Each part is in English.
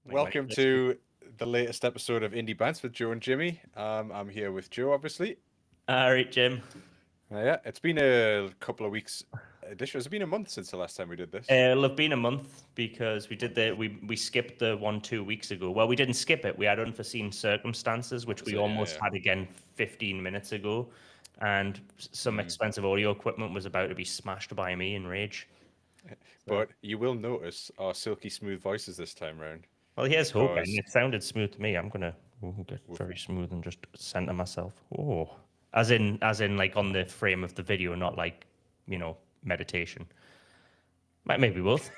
Like my Welcome first. to the latest episode of Indie Bants with Joe and Jimmy. I'm here with Joe, obviously. All right, Jim. Yeah, it's been a couple of weeks. It's been a month since the last time we did this. It'll have been a month because we skipped the one 2 weeks ago. Well, we didn't skip it. We had unforeseen circumstances, What which was we it? Yeah, almost yeah. had again 15 minutes ago, and some Mm. expensive audio equipment was about to be smashed by me in rage. So, But you will notice our silky smooth voices this time round well, here's hoping. because It sounded smooth to me. I'm gonna get w- very smooth and just center myself. Oh, as in, like on the frame of the video, not like meditation. Maybe both.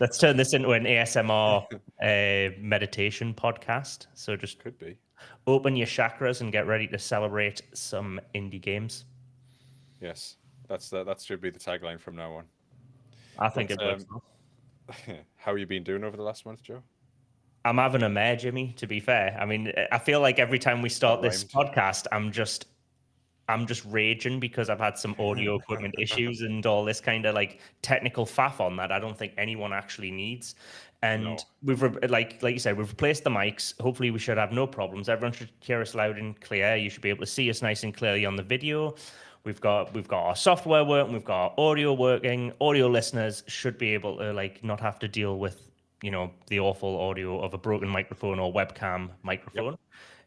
Let's turn this into an ASMR meditation podcast. So just could be. open your chakras and get ready to celebrate some indie games. Yes, that should be the tagline from now on. I think But it works. how you been doing over the last month, Joe? I'm having a mare, Jimmy, to be fair. I mean, I feel like every time we That start this rhymed. podcast, I'm just raging because I've had some audio equipment issues and all this kind of like technical faff on that I don't think anyone actually needs. And No. like you said, we've replaced the mics. Hopefully, we should have no problems. Everyone should hear us loud and clear. You should be able to see us nice and clearly on the video. We've got our software working. We've got our audio working. Audio listeners should be able to like not have to deal with the awful audio of a broken microphone or webcam Yep, microphone.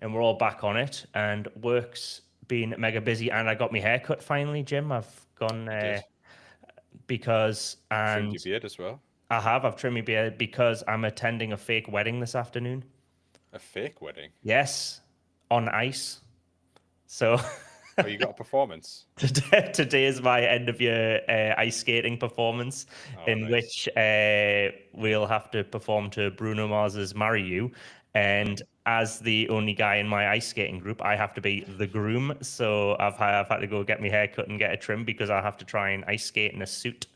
And we're all back on it, and work's been mega busy. And I got my hair cut finally, Jim. I've gone you did. because Trimmed and your beard as well. I've trimmed my beard because I'm attending a fake wedding this afternoon. A fake wedding. Yes, on ice. So Oh, you got a performance. today is my end of year ice skating performance, Oh, in nice. which we'll have to perform to Bruno Mars's "Marry You," and as the only guy in my ice skating group, I have to be the groom. So I've had to go get my hair cut and get a trim because I have to try and ice skate in a suit.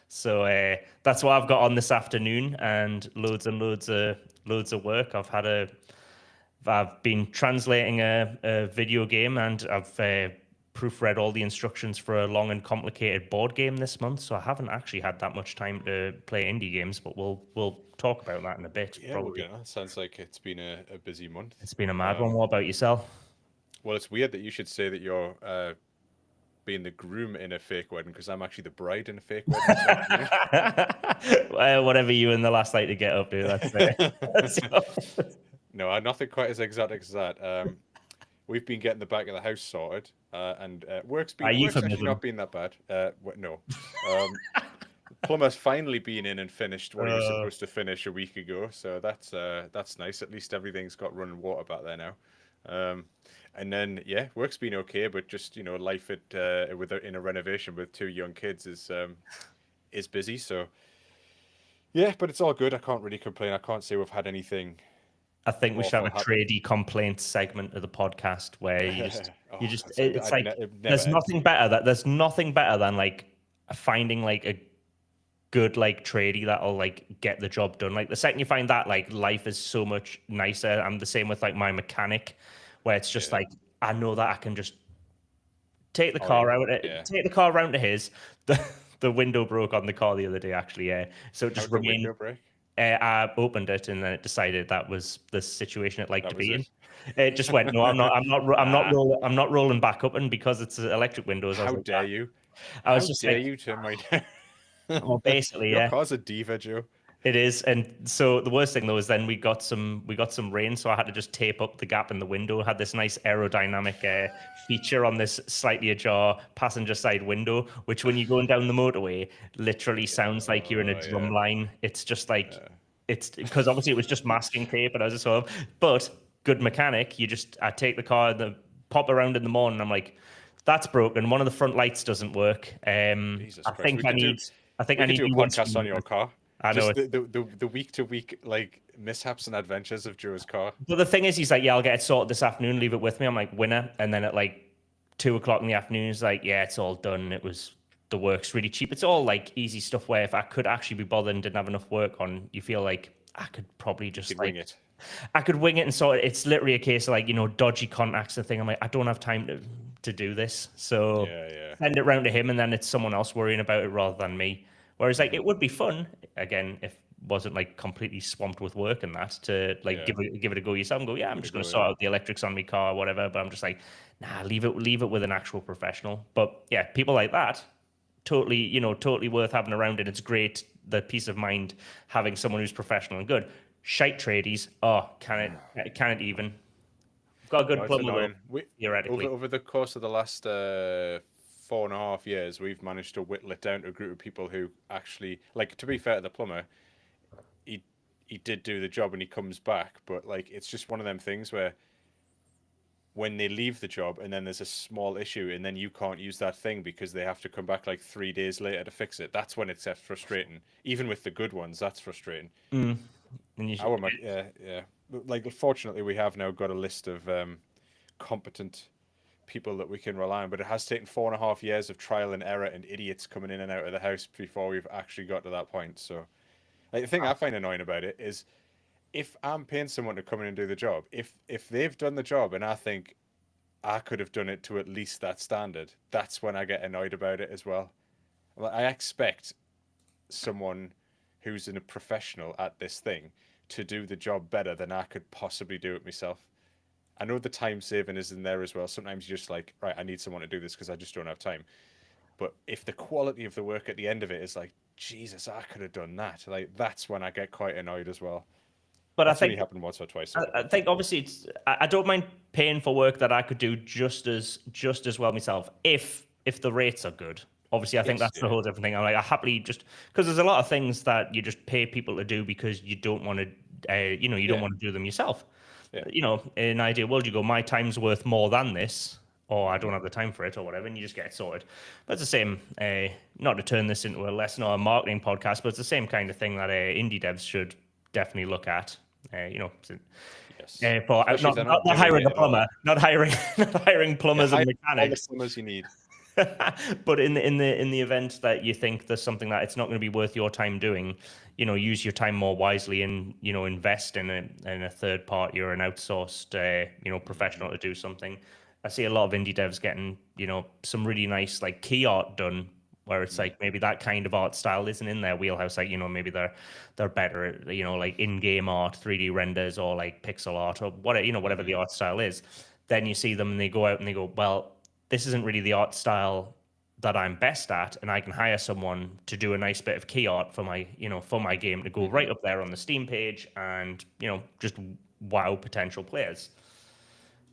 So that's what I've got on this afternoon, and loads and loads of work. I've been translating a video game, and I've proofread all the instructions for a long and complicated board game this month. So I haven't actually had that much time to play indie games, but we'll talk about that in a bit. Yeah, we're Probably gonna. Sounds like it's been a busy month. it's been a mad one. Um, What about yourself? well, it's weird that you should say that you're being the groom in a fake wedding because I'm actually the bride in a fake wedding this afternoon. Well, whatever you and the last night to get up to, that's it. No, nothing quite as exotic as that. We've been getting the back of the house sorted, and A work's actually euphemism. not been that bad. No, um, plumber's finally been in and finished what he was Uh, supposed to finish a week ago, so that's nice. At least everything's got running water back there now. Um, and then yeah, work's been okay, but just life in a renovation with two young kids is busy. So yeah, but it's all good. I can't really complain. I can't say we've had anything I think we should have awful a happen. tradie complaints segment of the podcast where you Oh, just that's it. it's like It never ends. there's nothing better than like finding like a good like tradie that'll like get the job done. Like the second you find that, like life is so much nicer. I'm the same with like my mechanic, where it's just Yeah. like I know that I can just take the Oh yeah. car out, Yeah. take the car round to his. The window broke on the car the other day, actually. Yeah, so it just How'd the remained. window break? I opened it and then it decided that was the situation it liked That to was be in. it. It just went, no, I'm not, Ah, I'm not rolling back up. And because it's electric windows, I was how like, dare you? I was How just dare like, you turn my down? well, basically, Your yeah. car's a diva, Joe. It is, and so the worst thing though is then we got some rain, so I had to just tape up the gap in the window. Had this nice aerodynamic feature on this slightly ajar passenger side window, which when you're going down the motorway, literally Yeah. sounds like you're in a Oh drum yeah. line. It's just like Yeah. it's because obviously it was just masking tape, and I was just sort of, but good mechanic. I take the car, the pop around in the morning. I'm like, that's broken. One of the front lights doesn't work. Jesus I Christ. think I need. I think We I could need do a new podcast windscreen on your wipers. car. I know Just it. the week to week like mishaps and adventures of Joe's car. But the thing is, he's like, yeah, I'll get it sorted this afternoon, leave it with me. I'm like, winner. And then at like 2 o'clock in the afternoon, he's like, yeah, it's all done. It was the work's really cheap. It's all like easy stuff where if I could actually be bothered and didn't have enough work on, you feel like I could probably You just could wing like, it. I could wing it and sort it. It's literally a case of like, dodgy contacts and thing. I'm like, I don't have time to do this. So Yeah, yeah. send it round to him and then it's someone else worrying about it rather than me. Whereas like it would be fun, again, if wasn't like completely swamped with work and that to like Yeah. give it a go yourself and go, yeah, I'm Give it a just going go, to yeah. sort out the electrics on my car or whatever. But I'm just like, nah, leave it with an actual professional. But yeah, people like that, totally, totally worth having around. And it's great, the peace of mind having someone who's professional and good. Shite tradies, oh, can it even? Got a No, good it's plumber though, annoying. We theoretically. over the course of the last 4.5 years, we've managed to whittle it down to a group of people who actually like. To be fair to the plumber, he he did do the job and he comes back, but like it's just one of them things where when they leave the job and then there's a small issue and then you can't use that thing because they have to come back like 3 days later to fix it. That's when it's frustrating. Even with the good ones, that's frustrating. Mm. And you, Yeah, yeah. Like, fortunately, we have now got a list of competent people that we can rely on, but it has taken 4.5 years of trial and error and idiots coming in and out of the house before we've actually got to that point. So, like, the thing I find annoying about it is if I'm paying someone to come in and do the job, if they've done the job and I think I could have done it to at least that standard, that's when I get annoyed about it as well. Like, I expect someone who's a professional at this thing to do the job better than I could possibly do it myself. I know the time saving is in there as well. Sometimes you're just like, right, I need someone to do this because I just don't have time. But if the quality of the work at the end of it is like, Jesus, I could have done that, like that's when I get quite annoyed as well. but I That's only think happened once or twice I, though. I think obviously I don't mind paying for work that I could do just as well myself if the rates are good. Obviously, I think Yes, that's the yeah. whole different thing. I happily just because there's a lot of things that you just pay people to do because you don't want to, you don't Yeah. want to do them yourself. Yeah. In an ideal world, you go, my time's worth more than this, or I Mm-hmm. don't have the time for it, or whatever, and you just get it sorted. But it's the same. Not to turn this into a lesson or a marketing podcast, but it's the same kind of thing that indie devs should definitely look at. Yes. For Especially if not, they're not not not doing hiring it a at all. plumber, not hiring not hiring Yeah, plumbers and hire all the mechanics. plumbers you need. But in the event that you think there's something that it's not going to be worth your time doing, use your time more wisely and invest in a third party or an outsourced Mm-hmm. professional to do something. I see a lot of indie devs getting some really nice like key art done where it's Mm. like maybe that kind of art style isn't in their wheelhouse. Like maybe they're better at like in-game art, 3D renders, or like pixel art, or whatever Mm-hmm. the art style is. Then you see them and they go out and they go, well, this isn't really the art style that I'm best at, and I can hire someone to do a nice bit of key art for my game to go Mm-hmm. right up there on the Steam page and just wow potential players.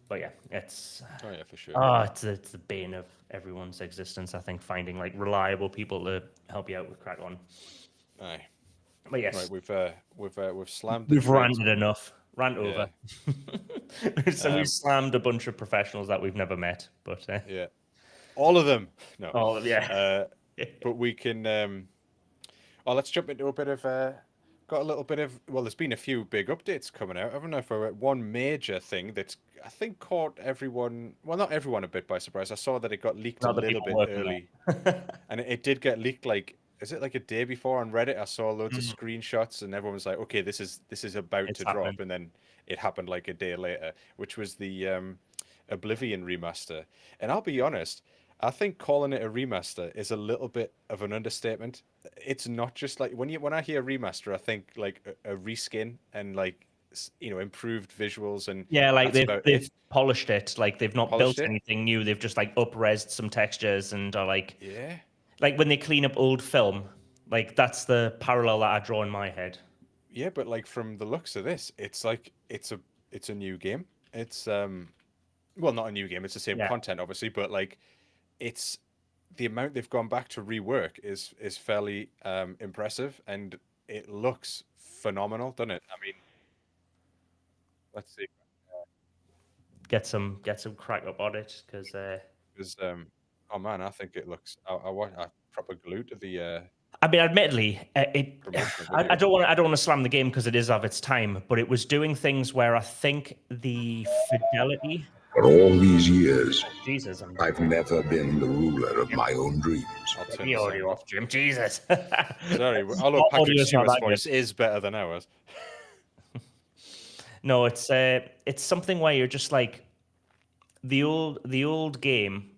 But yeah, Oh yeah, for sure. it's the bane of everyone's existence. I think finding like reliable people to help you out with crack on. Aye. But Right, yes, we've slammed the we've trades. ranted enough. Rant over. Yeah. So we've slammed a bunch of professionals that we've never met, but Yeah. All of them. No. oh yeah. Uh, but we can. Oh, let's jump into a bit of. Got a little bit of. Well, there's been a few big updates coming out, haven't there? For one major thing that's I think caught everyone. Well, not everyone a bit by surprise. I saw that it got leaked a Not the little people bit working early, there. and it did get leaked like. Is it like a day before on Reddit? I saw loads of Mhm. screenshots, and everyone was like, "Okay, this is about It's to happening. drop," and then it happened like a day later, which was the Oblivion remaster. And I'll be honest, I think calling it a remaster is a little bit of an understatement. It's not just like when I hear remaster, I think like a reskin and like improved visuals, and Yeah, like that's they've about they've it. polished it. Like they've not Polished built it, anything new. They've just like up-resed some textures and are yeah, like when they clean up old film. Like that's the parallel that I draw in my head. yeah. But like from the looks of this, it's like it's a new game. It's well, not a new game. It's the same Yeah. content, obviously, but like it's the amount they've gone back to rework is fairly impressive, and it looks phenomenal, doesn't it? I mean, let's see, Get some crack up on it because because oh man, I think it looks. I proper glued to the I mean, admittedly, it. promotional I video. don't want to slam the game because it is of its time, but it was doing things where I think the fidelity. For all these years, Oh, Jesus, I'm I've never been the ruler of Jim. my own dreams. I'll Get turn the the sound audio off. off, Jim. Jesus. Sorry, although Audio Patrick is not Stewart's that good. voice is better than ours. No, it's something where you're just like the old game.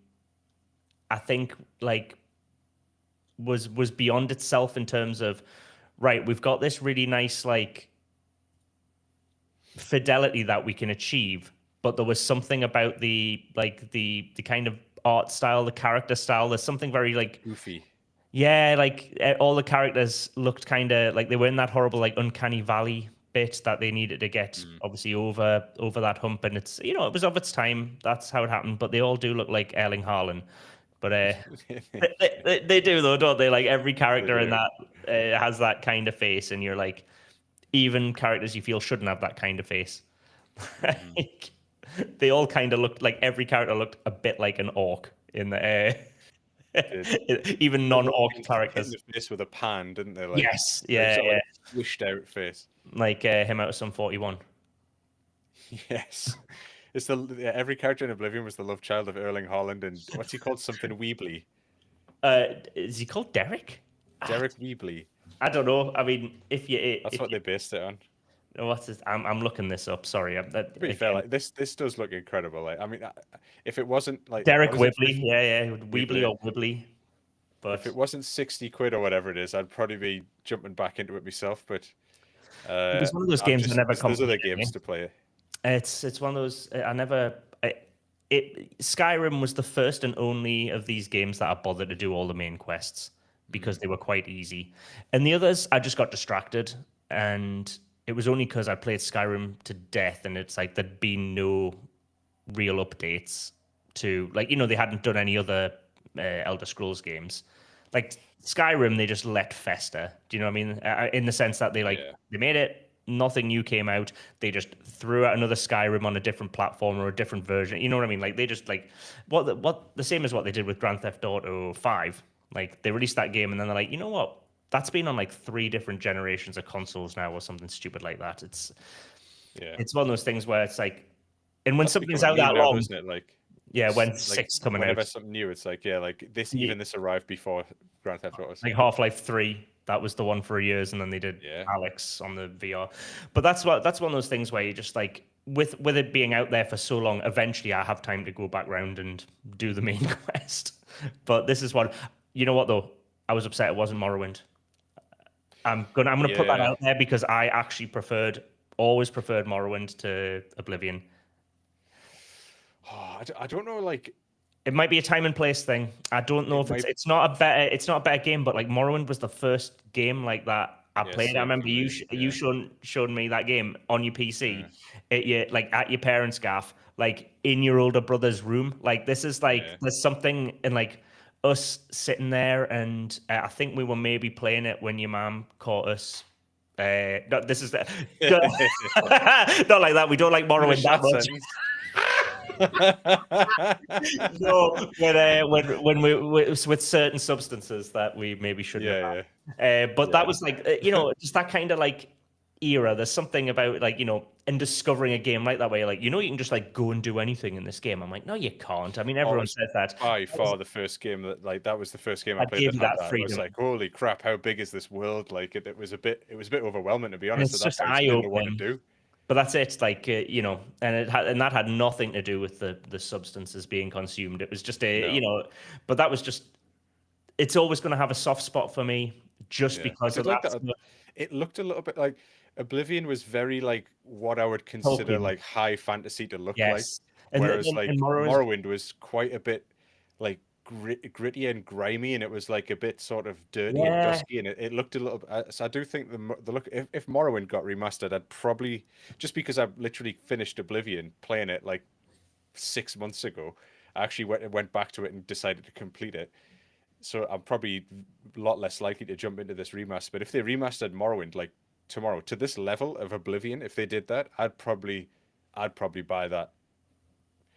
I think like was beyond itself in terms of right, we've got this really nice like fidelity that we can achieve, but there was something about the kind of art style, the character style. There's something very like Goofy. yeah, like all the characters looked kind of like they were in that horrible like uncanny valley bit that they needed to get obviously over that hump, and it's it was of its time. That's how it happened, but they all do look like Erling Haaland. But they do though, don't they? Like every character in do. that has that kind of face, and you're like, even characters you feel shouldn't have that kind of face. Like, they all kind of looked like every character looked a bit like an orc in the even They were non-orc hit in characters. the face with a pan, didn't they? Like, Yes, like yeah, sort of yeah. like squished out face. Like him out of some 41. Yes. It's every character in Oblivion was the love child of Erling Haaland, and what's he called? Something Weebly. Is he called Derek? Derek Weebly. I don't know. I mean, if you That's if what you, they based it on. what's this? I'm looking this up. Sorry. To be fair, like this does look incredible. Like, I mean, if it wasn't like Derek what was it, Wibley. 50 Yeah, Weebly or Wibley. But if it wasn't 60 quid or whatever it is, I'd probably be jumping back into it myself. But it was one of those games I never there's other completed. games to play. It's one of those I never. Skyrim was the first and only of these games that I bothered to do all the main quests because they were quite easy, and the others I just got distracted, and it was only because I played Skyrim to death, and it's like there'd been no real updates to like they hadn't done any other Elder Scrolls games. Like Skyrim, they just let fester. Do you know what I mean? In the sense that they they made it. Nothing new came out. They just threw out another Skyrim on a different platform or a different version. You know what I mean? Like they just like what the same as what they did with Grand Theft Auto 5. Like they released that game and then they're like, you know what? That's been on like 3 different generations of consoles now or something stupid like that. It's one of those things where it's like, and when something's out that long, isn't it? Like when like 6 coming whenever out, something new, it's like like this this arrived before Grand Theft Auto. like Half-Life 3. That was the one for years, and then they did Alex on the VR. But that's one of those things where you just like with it being out there for so long, eventually I have time to go back round and do the main quest. But this is what you know what though? I was upset it wasn't Morrowind. I'm gonna put that out there because I actually always preferred Morrowind to Oblivion. Oh, I don't know, like it might be a time and place thing. I don't know if it's not a better game, but like Morrowind was the first game like that I played. I remember you showed me that game on your PC, at your parents' gaff, like in your older brother's room. Like this is like there's something in like us sitting there, and I think we were maybe playing it when your mom caught us. No, this is not like that. We don't like Morrowind that much. No, when we with certain substances that we maybe shouldn't have had. But that was like just that kind of like era. There's something about like in discovering a game like that where you're like you can just like go and do anything in this game. I'm like no you can't. I mean everyone says that. By far the first game that was the first game I played that had that. It was like holy crap, how big is this world? Like it was a bit overwhelming to be honest. It's just eye opening. But that's it, like and that had nothing to do with the substances being consumed. It was just but that was just. It's always going to have a soft spot for me, just because of that. It looked a little bit like Oblivion was very like what I would consider like high fantasy to look like, whereas Morrowind was quite a bit like gritty and grimy, and it was like a bit sort of dirty and dusky, and it looked a little. So I do think the look. If Morrowind got remastered, I'd probably just because I've literally finished Oblivion playing it like 6 months ago. I actually went back to it and decided to complete it. So I'm probably a lot less likely to jump into this remaster. But if they remastered Morrowind like tomorrow to this level of Oblivion, if they did that, I'd probably buy that.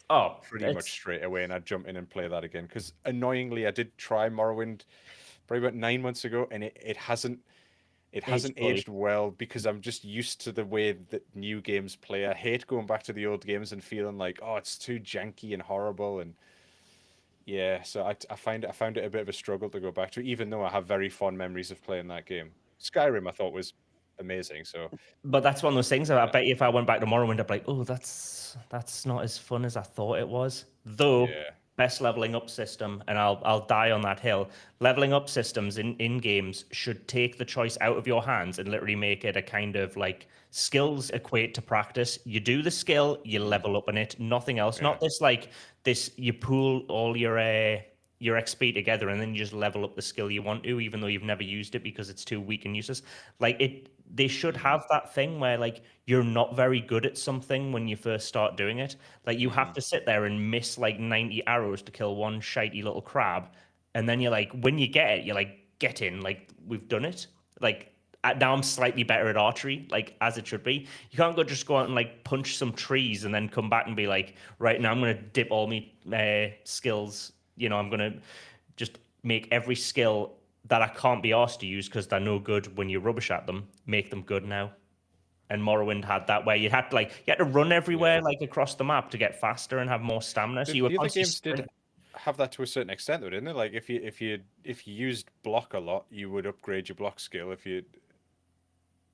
Oh, pretty much straight away, and I'd jump in and play that again. Because annoyingly, I did try Morrowind probably about 9 months ago, and it hasn't aged well because I'm just used to the way that new games play. I hate going back to the old games and feeling like it's too janky and horrible, and so I found it a bit of a struggle to go back to, even though I have very fond memories of playing that game. Skyrim I thought was amazing. So, but that's one of those things. I bet you if I went back to Morrowind, I'd be like, oh, that's not as fun as I thought it was. Though best leveling up system, and I'll die on that hill. Leveling up systems in games should take the choice out of your hands and literally make it a kind of like skills equate to practice. You do the skill, you level up in it, nothing else. Yeah. Not this like this. You pool all your XP together and then you just level up the skill you want to, even though you've never used it because it's too weak and useless. Like they should have that thing where like you're not very good at something when you first start doing it. Like you have to sit there and miss like 90 arrows to kill one shitey little crab, and then you're like, when you get it, you're like, get in, like we've done it. Like now I'm slightly better at archery, like as it should be. You can't just go out and like punch some trees and then come back and be like, right now I'm gonna dip all my skills. I'm gonna just make every skill that I can't be asked to use because they're no good when you rubbish at them, make them good now. And Morrowind had that where you had to run everywhere like across the map to get faster and have more stamina. So you were The other constantly games did have that to a certain extent, though, didn't they? Like if you used block a lot, you would upgrade your block skill. If you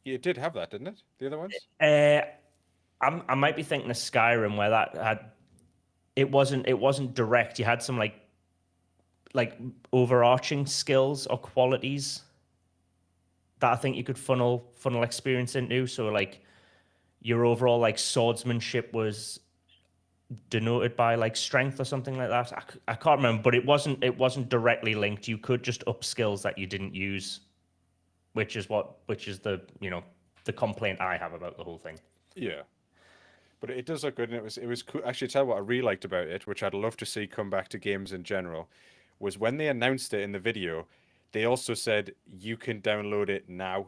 did have that, didn't it? The other ones. I might be thinking of Skyrim where that had it wasn't direct. You had some like overarching skills or qualities that I think you could funnel experience into. So like your overall like swordsmanship was denoted by like strength or something like that. I can't remember, but it wasn't directly linked. You could just up skills that you didn't use, which is the the complaint I have about the whole thing. Yeah. But it does look good, and it was cool. Actually, tell you what I really liked about it, which I'd love to see come back to games in general, was when they announced it in the video, they also said you can download it now.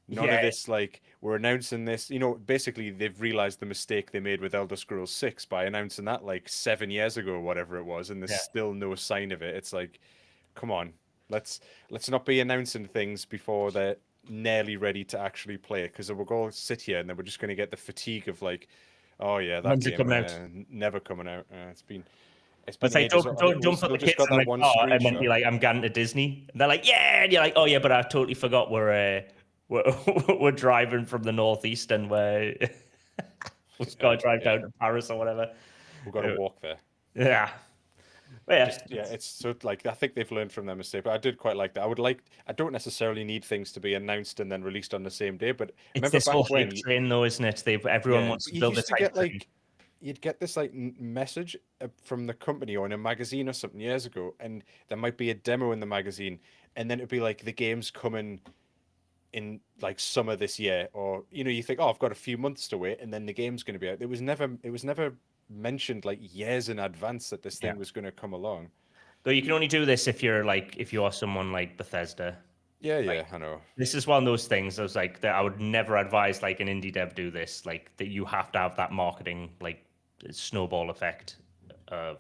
None of this like we're announcing this. Basically they've realized the mistake they made with Elder Scrolls 6 by announcing that like 7 years ago or whatever it was, and there's still no sign of it. It's like, come on, let's not be announcing things before they're nearly ready to actually play it, because we'll go sit here and then we're just going to get the fatigue of like, oh yeah, that When's it game coming out? never coming out. It's been But it's like ages. don't put the Still just kids got in that the one car and then screenshot. be like, I'm going to Disney. And they're like, yeah, and you're like, oh yeah, but I totally forgot we're driving from the northeast and we've got to drive down to Paris or whatever. We've got to walk there. Yeah. But It's so like I think they've learned from their mistake, but I did quite like that. I don't necessarily need things to be announced and then released on the same day, but it's remember this back whole when hype train though, isn't it? Everyone wants to you build used this to hype get train. you'd get this like message from the company or in a magazine or something years ago, and there might be a demo in the magazine, and then it'd be like the game's coming in like summer this year, or you think, oh, I've got a few months to wait, and then the game's going to be out. It was never mentioned like years in advance that this thing was going to come along. Though you can only do this if you are someone like Bethesda. Yeah, I know. This is one of those things. I was like that I would never advise like an indie dev do this. Like that you have to have that marketing like snowball effect of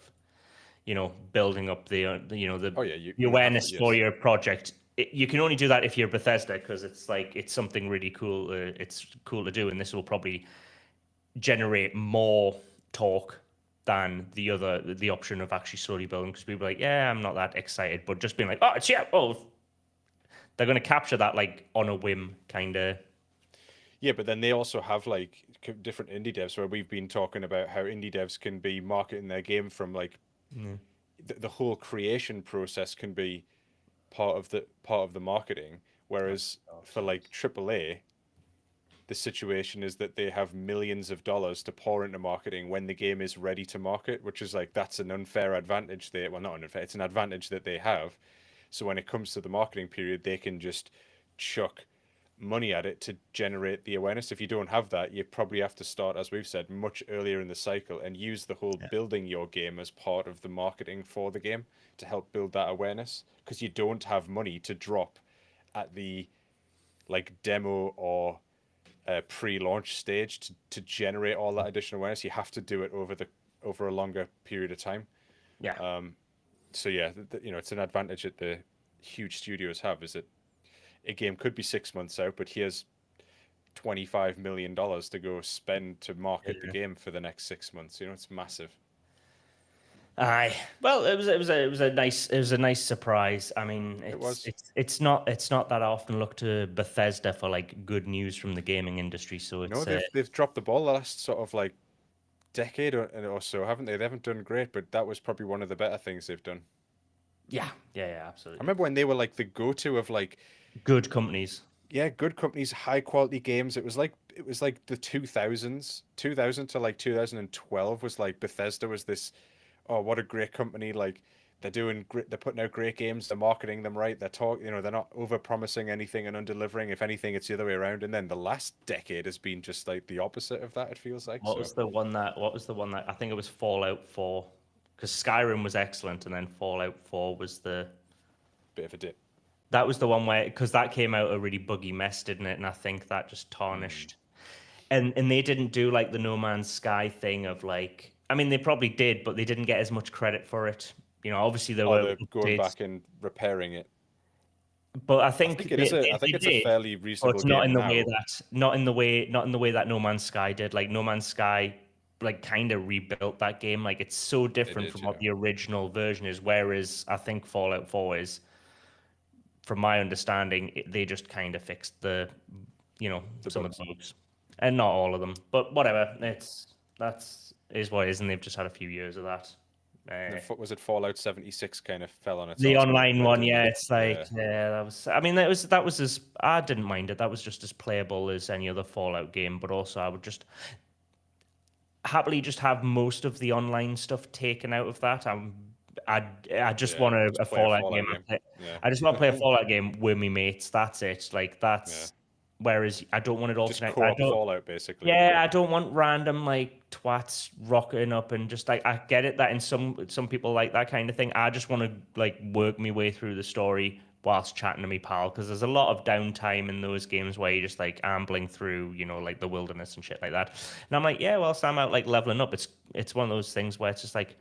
building up the the awareness for your project. You can only do that if you're Bethesda, because it's something really cool. It's cool to do, and this will probably generate more talk than the option of actually slowly building, because people are like, yeah, I'm not that excited, but just being like, oh, it's they're going to capture that like on a whim kind of. Yeah, but then they also have like different indie devs where we've been talking about how indie devs can be marketing their game from like the whole creation process can be part of the marketing, whereas for like AAA, the situation is that they have millions of dollars to pour into marketing when the game is ready to market, which is like that's an unfair advantage not unfair, it's an advantage that they have. So when it comes to the marketing period, they can just chuck money at it to generate the awareness. If you don't have that, you probably have to start, as we've said, much earlier in the cycle and use the whole building your game as part of the marketing for the game to help build that awareness, because you don't have money to drop at the like demo or pre-launch stage to generate all that additional awareness. You have to do it over a longer period of time. So yeah, it's an advantage that the huge studios have, is that a game could be 6 months out, but here's $25 million to go spend to market the game for the next 6 months. It's massive. Aye, well, it was a nice surprise. I mean, it's not that I often look to Bethesda for like good news from the gaming industry. So it's they've dropped the ball the last sort of like decade or so, haven't they? They haven't done great, but that was probably one of the better things they've done. Yeah, I absolutely. remember when they were like the go-to of like, Good companies. yeah, good companies, high quality games. It was like the 2000s, 2000 to like 2012 was like Bethesda was this, oh, what a great company. Like they're doing great, they're putting out great games, they're marketing them right, they're not over promising anything and under delivering. If anything, it's the other way around. And then the last decade has been just like the opposite of that, it feels like. What was the one that I think it was Fallout 4, because Skyrim was excellent, and then Fallout 4 was Bit of a dip. that was the one where, because that came out a really buggy mess, didn't it? And I think that just tarnished. And they didn't do like the No Man's Sky thing of like, I mean, they probably did, but they didn't get as much credit for it. Obviously there Or were they're going updates, back and repairing it. but I I think think it is a I they think it's a did. fairly But reasonable it's not game in the now. way that No Man's Sky did. Like No Man's Sky, like kind of rebuilt that game. Like it's so different did, from yeah. what the original version is. Whereas I think Fallout 4 is, from my understanding, they just kind of fixed some of bugs. the bugs, and not all of them. But whatever, that's is what it is, and they've just had a few years of that. Was it Fallout 76 kind of fell on its The arse quite a online bit, one, didn't yeah, it? it's like, yeah, that was. I mean, that was as I didn't mind it. That was just as playable as any other Fallout game. But also, I would just happily just have most of the online stuff taken out of that. I just want a Just play a Fallout game. Fallout game. Yeah. I just want to play a Fallout game with me mates. That's it. Like Yeah. whereas I don't want it all Just connected. I co-op don't. Fallout, basically. Yeah, I don't want random like twats rocking up and just like, I get it that in some people like that kind of thing. I just want to like work my way through the story whilst chatting to me pal, because there's a lot of downtime in those games where you're just like ambling through, like the wilderness and shit like that. And I'm like, yeah, whilst I'm out like leveling up, it's one of those things where it's just like,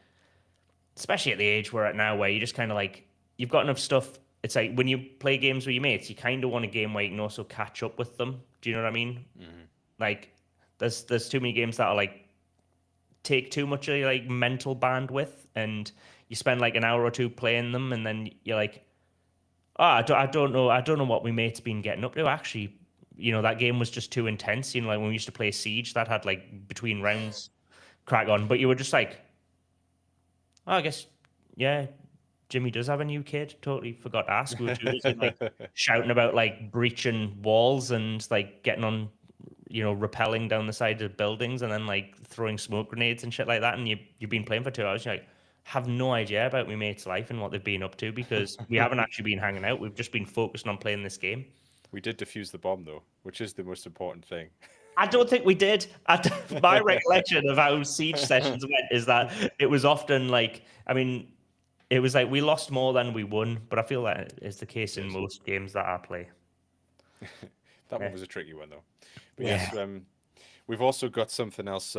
especially at the age we're at now, where you just kind of like, you've got enough stuff. It's like when you play games with your mates, you kind of want a game where you can also catch up with them. Do you know what I mean? Like, there's too many games that are like take too much of your like mental bandwidth, and you spend like an hour or two playing them, and then you're like, oh, I don't know what my mate's been getting up to. Actually, that game was just too intense. Like when we used to play Siege, that had like between rounds crack on, but you were just like, oh, I guess, yeah, Jimmy does have a new kid. Totally forgot to ask. We were too busy, like shouting about like breaching walls and like getting on, rappelling down the side of buildings and then like throwing smoke grenades and shit like that. And you've been playing for 2 hours. You're like, have no idea about my mate's life and what they've been up to, because we haven't actually been hanging out. We've just been focused on playing this game. We did defuse the bomb, though, which is the most important thing. I don't think we did. My recollection of how siege sessions went is that it was often like, I mean, it was like we lost more than we won, but I feel that is the case in most games that I play. That one was a tricky one, though. But Yeah. yes, we've also got something else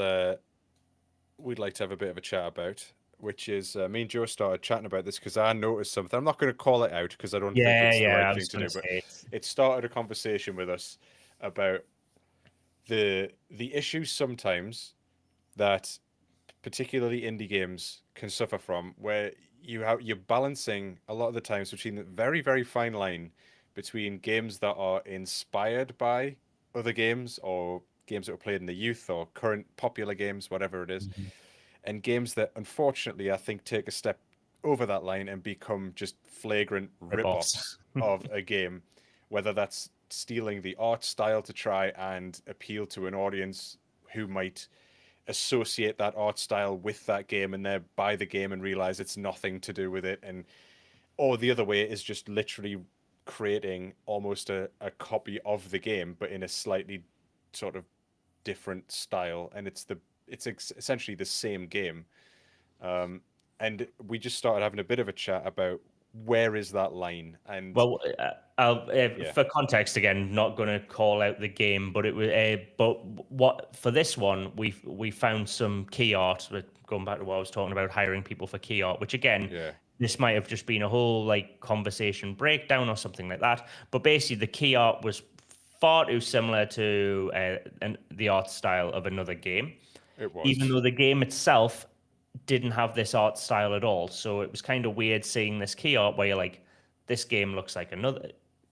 we'd like to have a bit of a chat about, which is me and Joe started chatting about this because I noticed something. I'm not going to call it out because I don't think it's the I right thing was to gonna do, but say it started a conversation with us about the issues sometimes that particularly indie games can suffer from, where you're balancing a lot of the times between the very, very fine line between games that are inspired by other games or games that were played in the youth or current popular games, whatever it is, and games that unfortunately I think take a step over that line and become just flagrant Rip-offs. rip-offs of a game, whether that's stealing the art style to try and appeal to an audience who might associate that art style with that game and then buy the game and realize it's nothing to do with it, and or the other way is just literally creating almost a copy of the game but in a slightly sort of different style, and it's essentially the same game. And we just started having a bit of a chat about where is that line. And Well, for context again, not going to call out the game, but it was. But what for this one, we found some key art. Going back to what I was talking about, hiring people for key art, which again, this might have just been a whole like conversation breakdown or something like that. But basically, the key art was far too similar to the art style of another game. It was, even though the game itself didn't have this art style at all. So it was kind of weird seeing this key art where you're like, this game looks like another.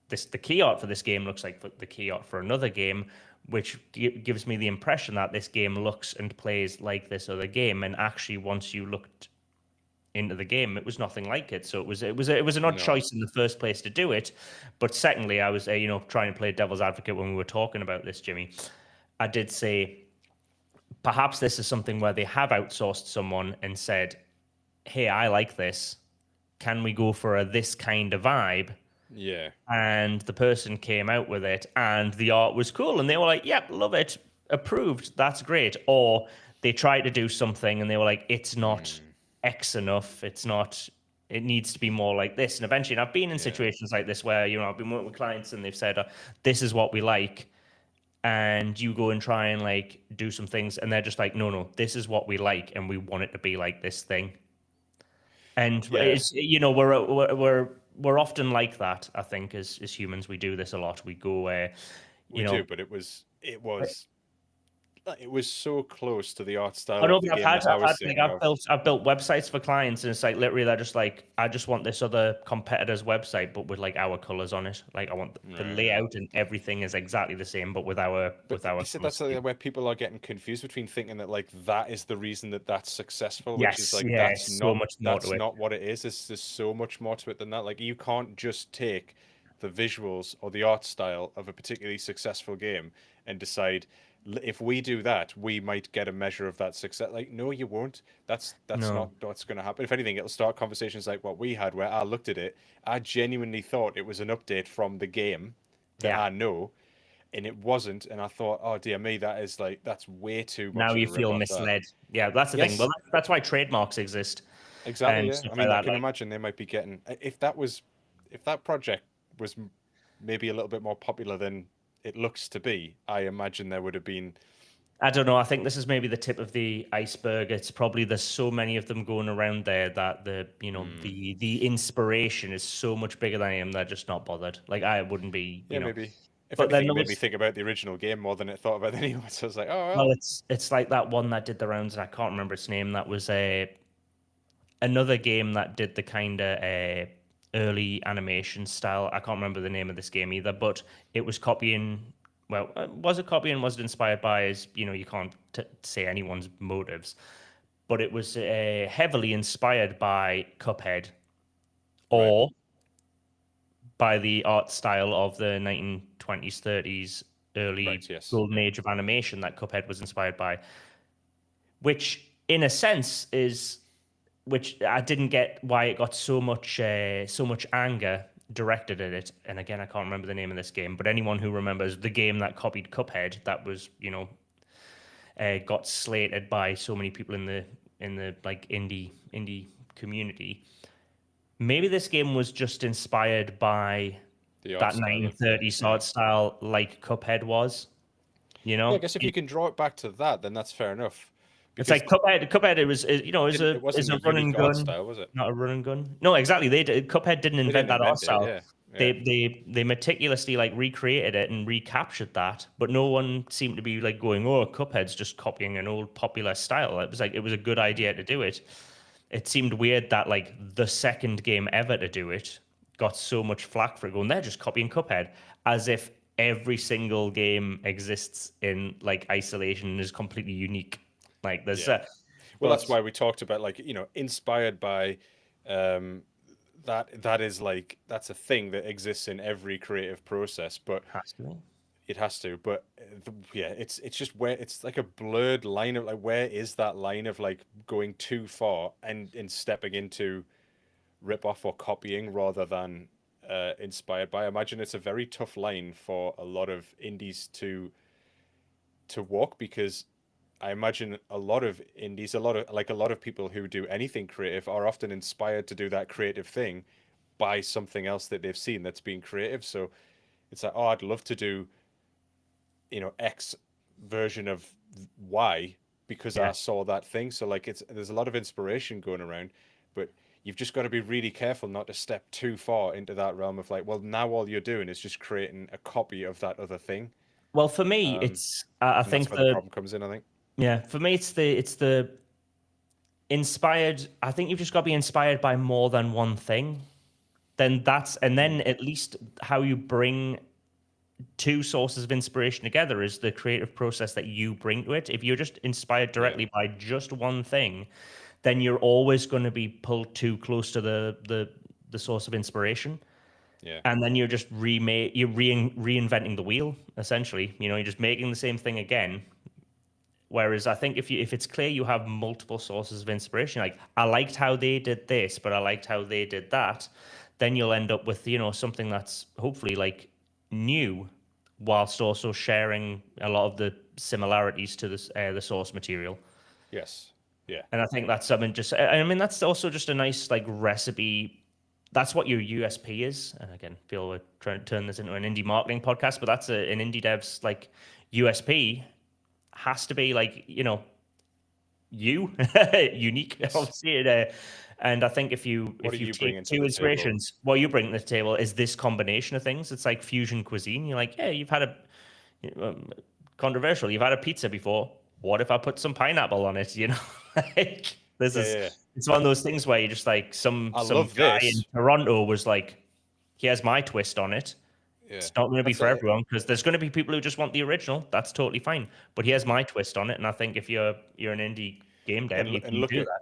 The key art for this game looks like the key art for another game, which gives me the impression that this game looks and plays like this other game. And actually, once you looked into the game, it was nothing like it. So it was an odd No. choice in the first place to do it. But secondly, I was trying to play devil's advocate when we were talking about this, Jimmy. I did say perhaps this is something where they have outsourced someone and said, "Hey, I like this. Can we go for this kind of vibe?" Yeah. And the person came out with it, and the art was cool, and they were like, "Yep, love it, approved. That's great." Or they tried to do something, and they were like, "It's not X enough. It's not. It needs to be more like this." And eventually, and I've been in situations like this where I've been working with clients, and they've said, "This is what we like." And you go and try and like do some things, and they're just like, no, this is what we like, and we want it to be like this thing. And Yeah. it's we're often like that. I think as humans, we do this a lot. We go where We do, but it was so close to the art I style know of the I've game had, that I I've was had like thinking of. I've built websites for clients, and it's like literally they're just like, I just want this other competitor's website, but with like our colors on it. Like I want the layout and everything is exactly the same, but with our You said that's where people are getting confused between thinking that like that is the reason that that's successful, which is Yes, like yeah, so much more that's to it. not what it is. There's so much more to it than that. Like you can't just take the visuals or the art style of a particularly successful game and decide if we do that, we might get a measure of that success. Like, no, you won't. That's No. not what's going to happen. If anything, it'll start conversations like what we had, where I looked at it, I genuinely thought it was an update from the game that Yeah. I know, and it wasn't. And I thought, oh dear me, that's way too Now much of you a feel rip-off. That. misled. Yeah, that's the thing. Yes, Well, that's why trademarks exist exactly. and Yeah, stuff I like mean, I that. can Like, imagine they might be getting if that project was maybe a little bit more popular than it looks to be. I imagine there would have been. I don't know. I think this is maybe the tip of the iceberg. It's probably there's so many of them going around there that the inspiration is so much bigger than I am. They're just not bothered. Like I wouldn't be, Yeah, maybe. If But then anything, it there made me was think about the original game more than it thought about the new one. So I was like, oh well, well. it's like that one that did the rounds, and I can't remember its name. That was another game that did the kind of early animation style. I can't remember the name of this game either, but it was copying. Well, was it copying? Was it inspired by? As you can't say anyone's motives, but it was heavily inspired by Cuphead, or by the art style of the 1920s, 30s, early Right. Yes. golden age of animation that Cuphead was inspired by, which in a sense is which I didn't get why it got so much anger directed at it. And again, I can't remember the name of this game, but anyone who remembers the game that copied Cuphead, that was got slated by so many people in the like indie community. Maybe this game was just inspired by The art that style of 1930s art style, like Cuphead was. Yeah, I guess if you can draw it back to that, then that's fair enough. It's Because like Cuphead. Cuphead, it wasn't a run and unique art gun, style, was it? not a run and gun. No, exactly. Cuphead didn't They invent didn't that art invent it. style. Yeah. Yeah. They meticulously like recreated it and recaptured that, but no one seemed to be like going, "Oh, Cuphead's just copying an old popular style." It was like it was a good idea to do it. It seemed weird that like the second game ever to do it got so much flack for it, going, "They're just copying Cuphead," as if every single game exists in like isolation and is completely unique. Like there's Well, that's why we talked about like inspired by that is like that's a thing that exists in every creative process, but has to be. it has to. But yeah, it's just where it's like a blurred line of like where is that line of like going too far and stepping into rip off or copying rather than inspired by. I imagine it's a very tough line for a lot of indies to walk, because I imagine a lot of indies, a lot of people who do anything creative are often inspired to do that creative thing by something else that they've seen that's been creative. So it's like, oh, I'd love to do, X version of Y because I saw that thing. So like there's a lot of inspiration going around, but you've just got to be really careful not to step too far into that realm of like, well, now all you're doing is just creating a copy of that other thing. Well, for me, it's I And that's think where the problem comes in, I think. for me it's the inspired. I think you've just got to be inspired by more than one thing. Then at least how you bring two sources of inspiration together is the creative process that you bring to it. If you're just inspired directly by just one thing, then you're always going to be pulled too close to the source of inspiration. Yeah. And then you're just reinventing the wheel, essentially. You're just making the same thing again. Whereas I think if it's clear you have multiple sources of inspiration, like I liked how they did this, but I liked how they did that, then you'll end up with something that's hopefully like new, whilst also sharing a lot of the similarities to the source material. Yes. Yeah. And I think that's something I mean, that's also just a nice like recipe. That's what your USP is. And again, feel we're trying to turn this into an indie marketing podcast, but that's an indie dev's like USP has to be like, unique, Yes. obviously. And I think if you What are you take bringing to two the inspirations, what you bring to the table is this combination of things. It's like fusion cuisine. You're like, yeah, you've had um, controversial. You've had a pizza before. What if I put some pineapple on it? Like this is Yeah. it's one of those things where you just like some I love guy in this. Toronto was like, here's my twist on it. Yeah. It's not going to be That's for it. everyone because there's going to be people who just want the original. That's totally fine. But here's my twist on it, and I think if you're an indie game dev, you And can look do at that.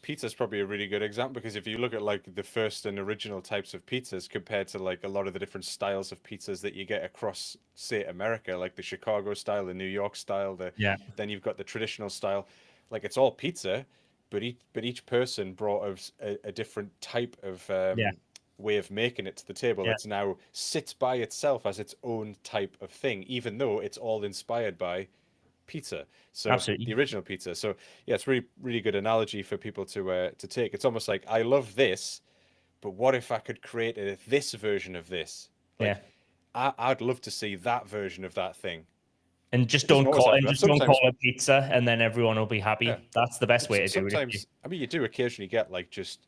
pizza's probably a really good example, because if you look at like the first and original types of pizzas compared to like a lot of the different styles of pizzas that you get across, say, America, like the Chicago style, the New York style, Yeah, then you've got the traditional style. Like it's all pizza, but each person brought us a different type of yeah, way of making it to the table. yeah, It's now sits by itself as its own type of thing, even though it's all inspired by pizza. So the absolutely. original pizza. So yeah, it's really good analogy for people to take. It's almost like I love this, but what if I could create this version of this? Yeah, Like I'd love to see that version of that thing. and It doesn't always have to. That just don't call sometimes, it pizza, and then everyone will be yeah. happy. That's the best way to do it. Sometimes, I mean, you do occasionally get like just.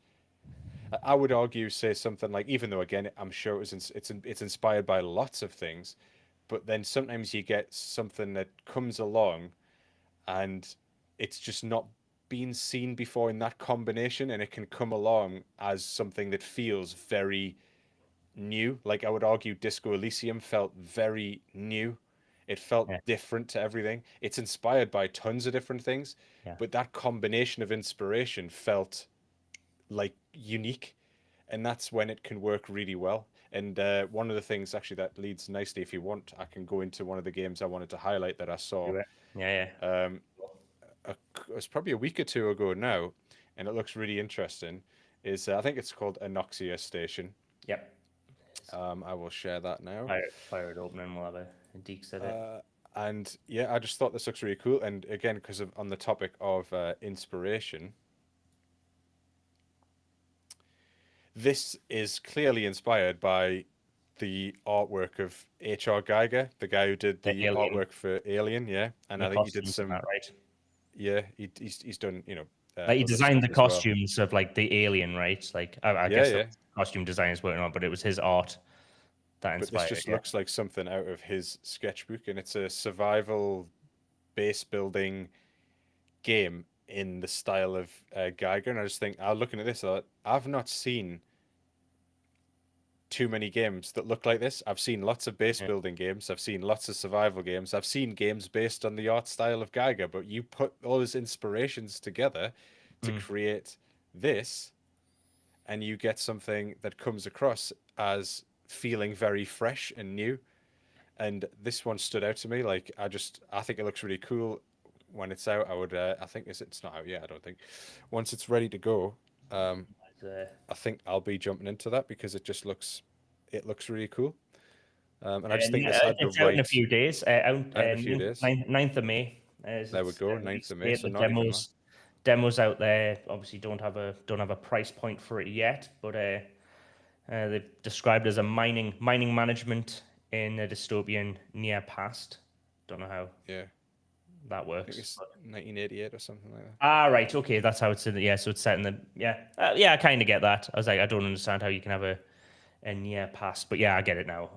I would argue, say something like, even though again, I'm sure it's inspired by lots of things, but then sometimes you get something that comes along and it's just not been seen before in that combination, and it can come along as something that feels very new. Like I would argue Disco Elysium felt very new. It felt Yeah, different to everything. It's inspired by tons of different things, yeah, but that combination of inspiration felt like unique, and that's when it can work really well. And one of the things actually that leads nicely, if you want, I can go into one of the games I wanted to highlight that I saw. do it. Yeah, yeah. It was probably a week or two ago now, and it looks really interesting. Is I think it's called Anoxia Station. Yep. I will share that now. Fire it open, and we'll have a deeks at it. And yeah, I just thought this looks really cool. And again, because of on the topic of inspiration, this is clearly inspired by the artwork of H.R. Geiger, the guy who did The the alien, artwork for Alien. Yeah, and the I think he did costumes, and some. that, right? Yeah, he's done Like he other designed stuff the as well. costumes of like the alien, right? Like I Yeah, guess the yeah. costume designers working on, it, but it was his art that But this inspired it. just Yeah. looks like something out of his sketchbook, and it's a survival base building game in the style of Geiger. And I just think, looking at this, I've not seen too many games that look like this. I've seen lots of base Yeah. building games. I've seen lots of survival games. I've seen games based on the art style of Geiger. But you put all those inspirations together to Mm. create this, and you get something that comes across as feeling very fresh and new. And this one stood out to me. Like I think it looks really cool. When it's out, I would. I think it's not out yet. I don't think. Once it's ready to go, Uh, I think I'll be jumping into that because it looks really cool. And I just and think yeah, this had the it's out in a right few days. out in a few days. 9th of May. There we It's go, 9th release of May. date. So The not even long. demos out there obviously don't have a price point for it yet, but they've described as a mining management in a dystopian near past. Don't know how Yeah, that I think works. it's 1988 or something like that. Ah, right. Okay, that's how it's in. Yeah, so it's set in the yeah. I kind of get that. I was like, I don't understand how you can have a near past, but yeah, I get it now.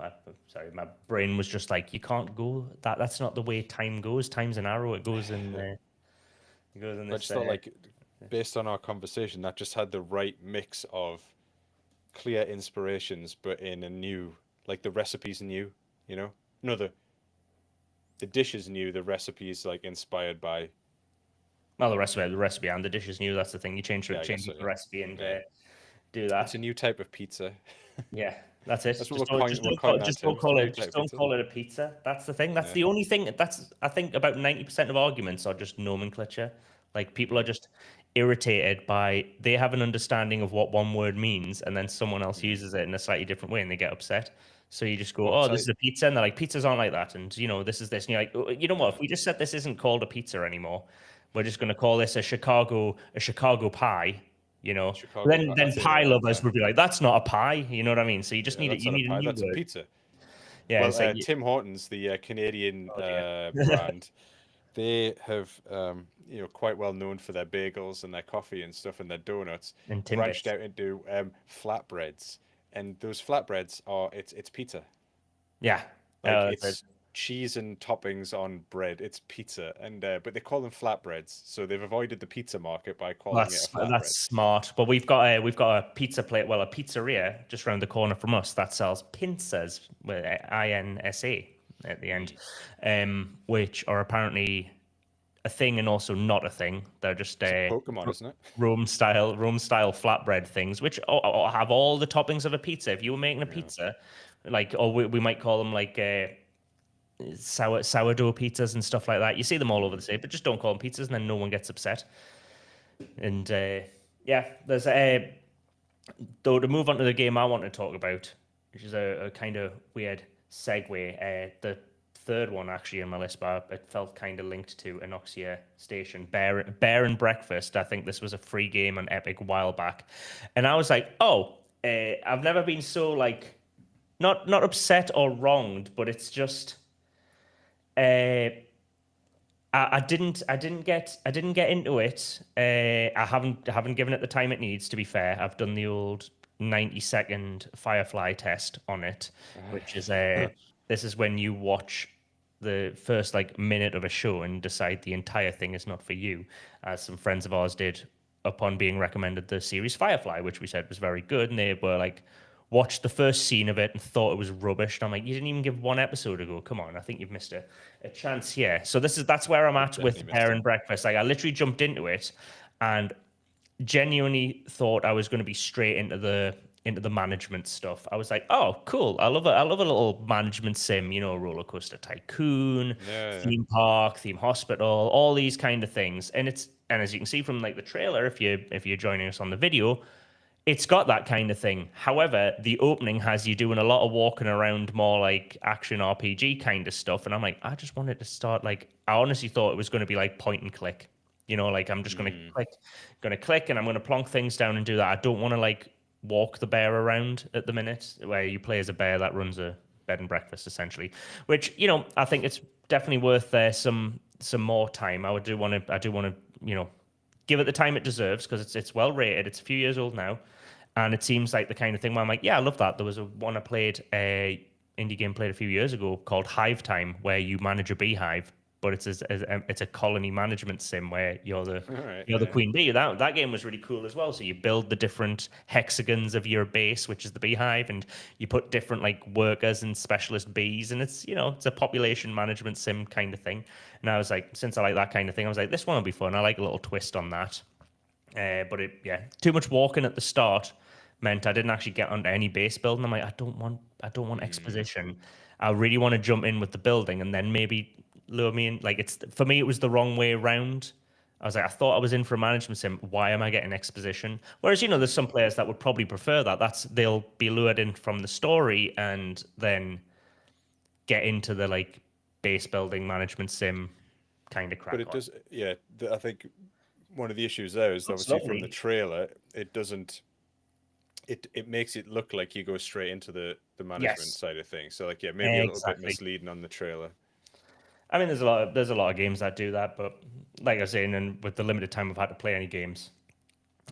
Sorry, my brain was just like, you can't go that. That's not the way time goes. Time's an arrow. It goes in. It goes in I this. just thought, like, based on our conversation, that just had the right mix of clear inspirations, but in a new, like the recipes are new, you know. No, the dish is new. The recipe is like inspired by. Well, the recipe and the dish is new. That's the thing. You change Yeah, I guess change so. the Yeah, recipe and yeah. do It's a that. new type of pizza. Yeah, that's it. That's what we'll coin. We'll coin that Just term. don't It's a call new it type of just don't pizza. call it a pizza. That's the thing. That's Yeah. the only thing. That's I think about 90% of arguments are just nomenclature. Like people are just irritated by they have an understanding of what one word means, and then someone else Mm. uses it in a slightly different way, and they get upset. So you just go, Well, "Oh, tell this you, is a pizza," and they're like, "Pizzas aren't like that," and this is this, and you're like, "Oh, you know what? If we just said this isn't called a pizza anymore, we're just going to call this a Chicago pie." Chicago pie. Then That's it. pie Yeah, lovers would be like, "That's not a pie." You know what I mean? So you just yeah. need it. That's You not a need a pie. new That's a word. pizza. Yeah, Well, it's like, Tim Hortons, the Canadian oh dear, brand, they have quite well known for their bagels and their coffee and stuff and their donuts. and Branched Timbits. out into flatbreads, and those flatbreads are it's pizza. Yeah, Like that's it. it's cheese and toppings on bread. It's pizza, and but they call them flatbreads, so they've avoided the pizza market by calling it a That's flatbread. smart. But we've got a pizza plate, well, a pizzeria just around the corner from us that sells pizzas with INSA at the end, Mm. which are apparently a thing and also not a thing. They're just It's a Pokemon, isn't it? Rome style flatbread things, which have all the toppings of a pizza. If you were making a Yeah. pizza, like, or we might call them like sourdough pizzas and stuff like that. You see them all over the Mm. state, but just don't call them pizzas, and then no one gets upset. And yeah, there's though to move on to the game I want to talk about, which is a kind of weird segue. The third one actually in my list, but it felt kind of linked to Anoxia Station. Bear and Breakfast. I think this was a free game on Epic a while back, and I was like, oh, I've never been so like not upset or wronged, but it's just. Uh, I didn't get into it. I haven't given it the time it needs. To be fair, I've done the old 90-second Firefly test on it, which is this is when you watch the first like minute of a show and decide the entire thing is not for you, as some friends of ours did upon being recommended the series Firefly, which we said was very good, and they were like watched the first scene of it and thought it was rubbish. And I'm like, you didn't even give one episode ago. Come on, I think you've missed a chance here. So that's where I'm You've at definitely with missed Pair it. and Breakfast. Like I literally jumped into it and genuinely thought I was going to be straight into the management stuff. I was like, oh, cool. I love a little management sim, roller coaster tycoon, Yeah, yeah. theme park, theme hospital, all these kind of things. And as you can see from like the trailer, if you're joining us on the video, it's got that kind of thing. However, the opening has you doing a lot of walking around, more like action RPG kind of stuff. And I'm like, I just wanted to start like, I honestly thought it was going to be like point and click. Like I'm just Mm. going to click and I'm going to plonk things down and do that. I don't want to like walk the bear around at the minute, where you play as a bear that runs a bed and breakfast essentially, which, I think it's definitely worth some more time. I do want to, give it the time it deserves, because it's well rated. It's a few years old now, and it seems like the kind of thing where I'm like, yeah, I love that. There was a one I played, a indie game played a few years ago called Hive Time, where you manage a beehive, but it's a colony management sim where All right. you're the Yeah. queen bee. That game was really cool as well. So you build the different hexagons of your base, which is the beehive, and you put different like workers and specialist bees, and it's a population management sim kind of thing. And I was like, since I like that kind of thing, I was like, this one will be fun. I like a little twist on that. But too much walking at the start meant I didn't actually get onto any base building. I'm like, I don't want Mm. exposition. I really want to jump in with the building and then maybe lure me in. Like for me, it was the wrong way around. I was like, I thought I was in for a management sim. Why am I getting exposition? Whereas, there's some players that would probably prefer that. They'll be lured in from the story and then get into the like base building management sim kind of But crack it on. does. Yeah. I think one of the issues there is Looks obviously from the lovely. trailer, it doesn't. It makes it look like you go straight into the management Yes, side of things. So like, yeah, maybe a little bit exactly. misleading on the trailer. I mean, there's a lot of games that do that, but like I was saying, and with the limited time I've had to play any games,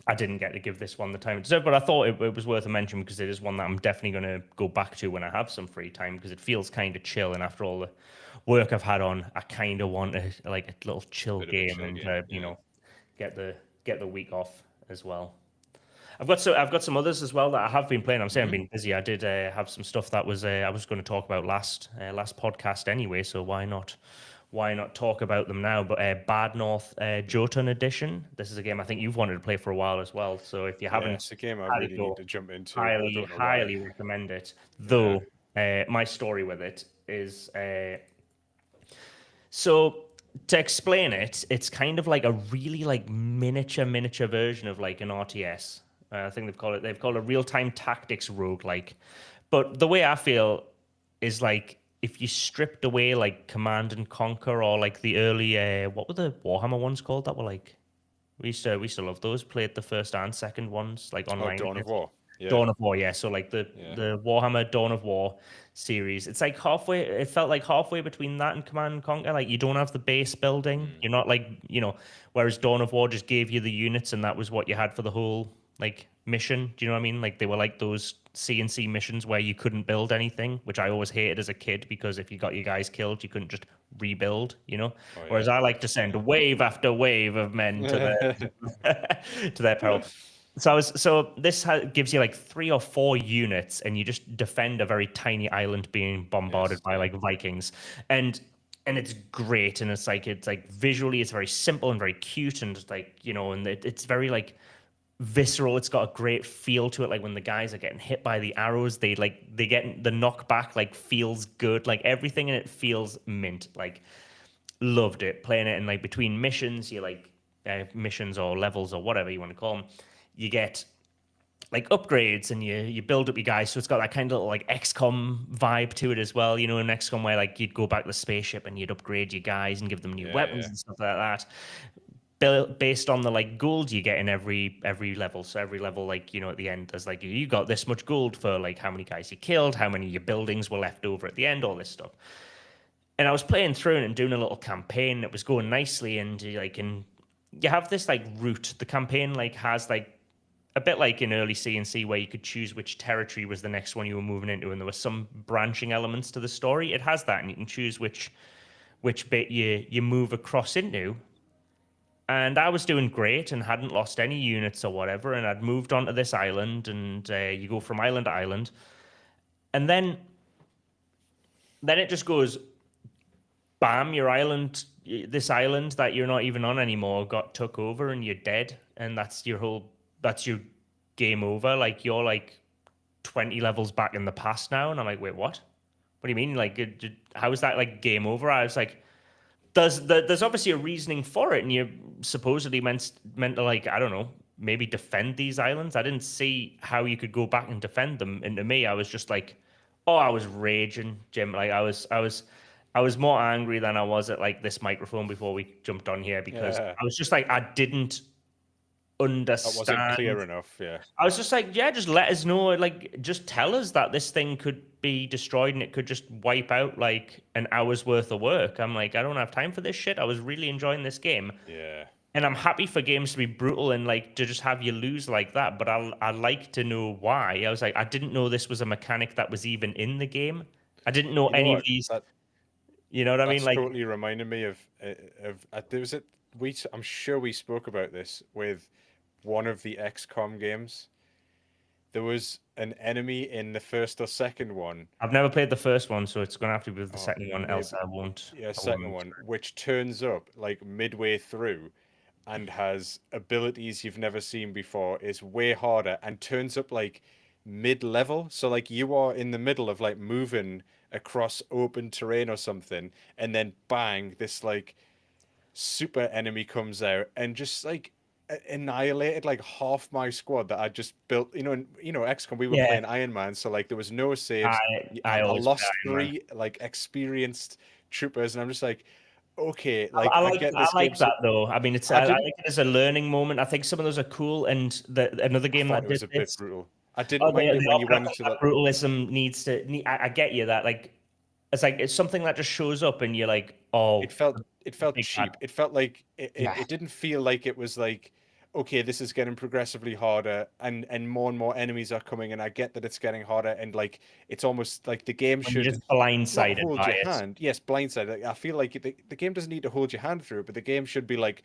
I didn't get to give this one the time it deserved. But I thought it was worth a mention, because it is one that I'm definitely going to go back to when I have some free time, because it feels kind of chill. And after all the work I've had on, I kind of want like a little chill Bit of a game chill and game. Yeah. get the get the week off as well. I've got some others as well that I have been playing. I'm saying I've Mhm. been busy. I did have some stuff that was I was going to talk about last podcast anyway. So why not talk about them now? But Bad North Jotun Edition. This is a game I think you've wanted to play for a while as well. So if you Yeah, haven't it's a game I had a really need go, to jump into. I highly don't know why. highly recommend it. Yeah. Though my story with it is so to explain it, it's kind of like a really like miniature version of like an RTS. I think they've called it a real time tactics roguelike. But the way I feel is like if you stripped away like Command and Conquer or like the early what were the Warhammer ones called that were like we used to love those. Played the first and second ones like Oh, online. Dawn of War. Yeah. Dawn of War, yeah. So like Yeah. the Warhammer Dawn of War series. It's like halfway. It felt like halfway between that and Command and Conquer. Like you don't have the base building. Mm. You're not like Whereas Dawn of War just gave you the units and that was what you had for the whole like mission. Do you know what I mean? Like they were like those CNC missions where you couldn't build anything, which I always hated as a kid because if you got your guys killed, you couldn't just rebuild. Oh, Whereas yeah. I like to send wave after wave of men to their to their peril. So gives you like 3 or 4 units, and you just defend a very tiny island being bombarded Yes. by Yeah. like Vikings, and it's great, and it's like visually it's very simple and very cute, and just like and it's very like visceral. It's got a great feel to it. Like when the guys are getting hit by the arrows, they get the knockback like feels good. Like everything in it feels mint. Like loved it playing it, and like between missions, you like missions or levels or whatever you want to call them, you get like upgrades and you build up your guys. So it's got that kind of like XCOM vibe to it as well. In XCOM where like you'd go back to the spaceship and you'd upgrade your guys and give them new Yeah. weapons Yeah. and stuff like that. Based on the like gold you get in every level. So every level, like at the end, there's like you got this much gold for like how many guys you killed, how many of your buildings were left over at the end, all this stuff. And I was playing through it and doing a little campaign. It was going nicely, and you have this like route. The campaign like has like a bit like in early C&C where you could choose which territory was the next one you were moving into, and there were some branching elements to the story. It has that, and you can choose which bit you move across into. And I was doing great and hadn't lost any units or whatever, and I'd moved onto this island, and you go from island to island, and then it just goes bam, this island that you're not even on anymore got took over and you're dead. And that's your game over. Like you're like 20 levels back in the past now. And I'm like, wait, what? What do you mean? Like, how is that like game over? I was like, there's obviously a reasoning for it. And you're supposedly meant to like, I don't know, maybe defend these islands. I didn't see how you could go back and defend them. And to me, I was just like, oh, I was raging, Jim. Like I was more angry than I was at like this microphone before we jumped on here because Yeah. I was just like I didn't That wasn't clear understand. enough. Yeah. I was just like, yeah, just let us know. Like, just tell us that this thing could be destroyed and it could just wipe out like an hour's worth of work. I'm like, I don't have time for this shit. I was really enjoying this game. Yeah. And I'm happy for games to be brutal and like to just have you lose like that. But I like to know why. I was like, I didn't know this was a mechanic that was even in the game. I didn't know You know any of what? these. That You know what I mean? That's Like, totally reminded me of there was I'm sure we spoke about this with one of the XCOM games. There was an enemy in the first or second one. I've never played the first one, so it's gonna have to be with the Oh, second one. Else, maybe I won't. yeah, I second won't. one, which turns up like midway through and has abilities you've never seen before, is way harder and turns up like mid-level. So like you are in the middle of like moving across open terrain or something, and then bang, this like super enemy comes out and just like annihilated like half my squad that I just built. XCOM, we were Yeah, playing Iron Man, so like there was no I saves. I I always play lost Iron Man. three like experienced troopers, and I'm just like, okay, like I I like get I this game. like So that though. I mean, I I like didn't. it as a learning moment. I think some of those are cool, and another I game thought that it did was a bit this. brutal. I didn't Oh, mind it when you I went think into that the. brutalism needs to. I get you that like it's something that just shows up, and you're like, oh, It felt big bad. cheap. It felt like Yeah, it didn't feel like it was like, okay, this is getting progressively harder, and more enemies are coming, and I get that it's getting harder, and like it's almost like the game when you're should just not blindsided hold by your it. hand. Yes, blindside. Like, I feel like the game doesn't need to hold your hand through it, but the game should be like,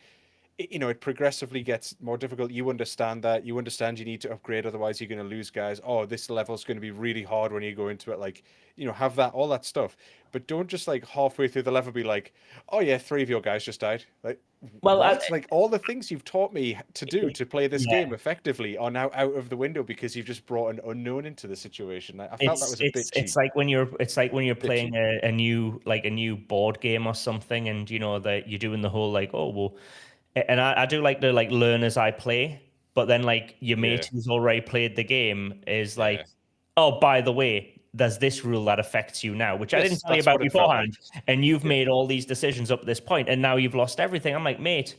it progressively gets more difficult. You understand that. You understand you need to upgrade, otherwise you're going to lose guys. Oh, this level's going to be really hard when you go into it. Like, have that, all that stuff. But don't just like halfway through the level be like, oh yeah, 3 of your guys just died. Like, Well, what? Like, all the things you've taught me to do to play this yeah. game effectively are now out of the window because you've just brought an unknown into the situation. I felt that was a bit cheap. It's like when you're playing a new board game or something, and that you're doing the whole like, oh well, and I do like to like learn as I play, but then like your mate Yeah. who's already played the game is Yeah. like, oh, by the way, there's this rule that affects you now, which I didn't Yes, tell you that's about what it felt like. beforehand, and you've Yeah. made all these decisions up to this point, and now you've lost everything. I'm like, mate,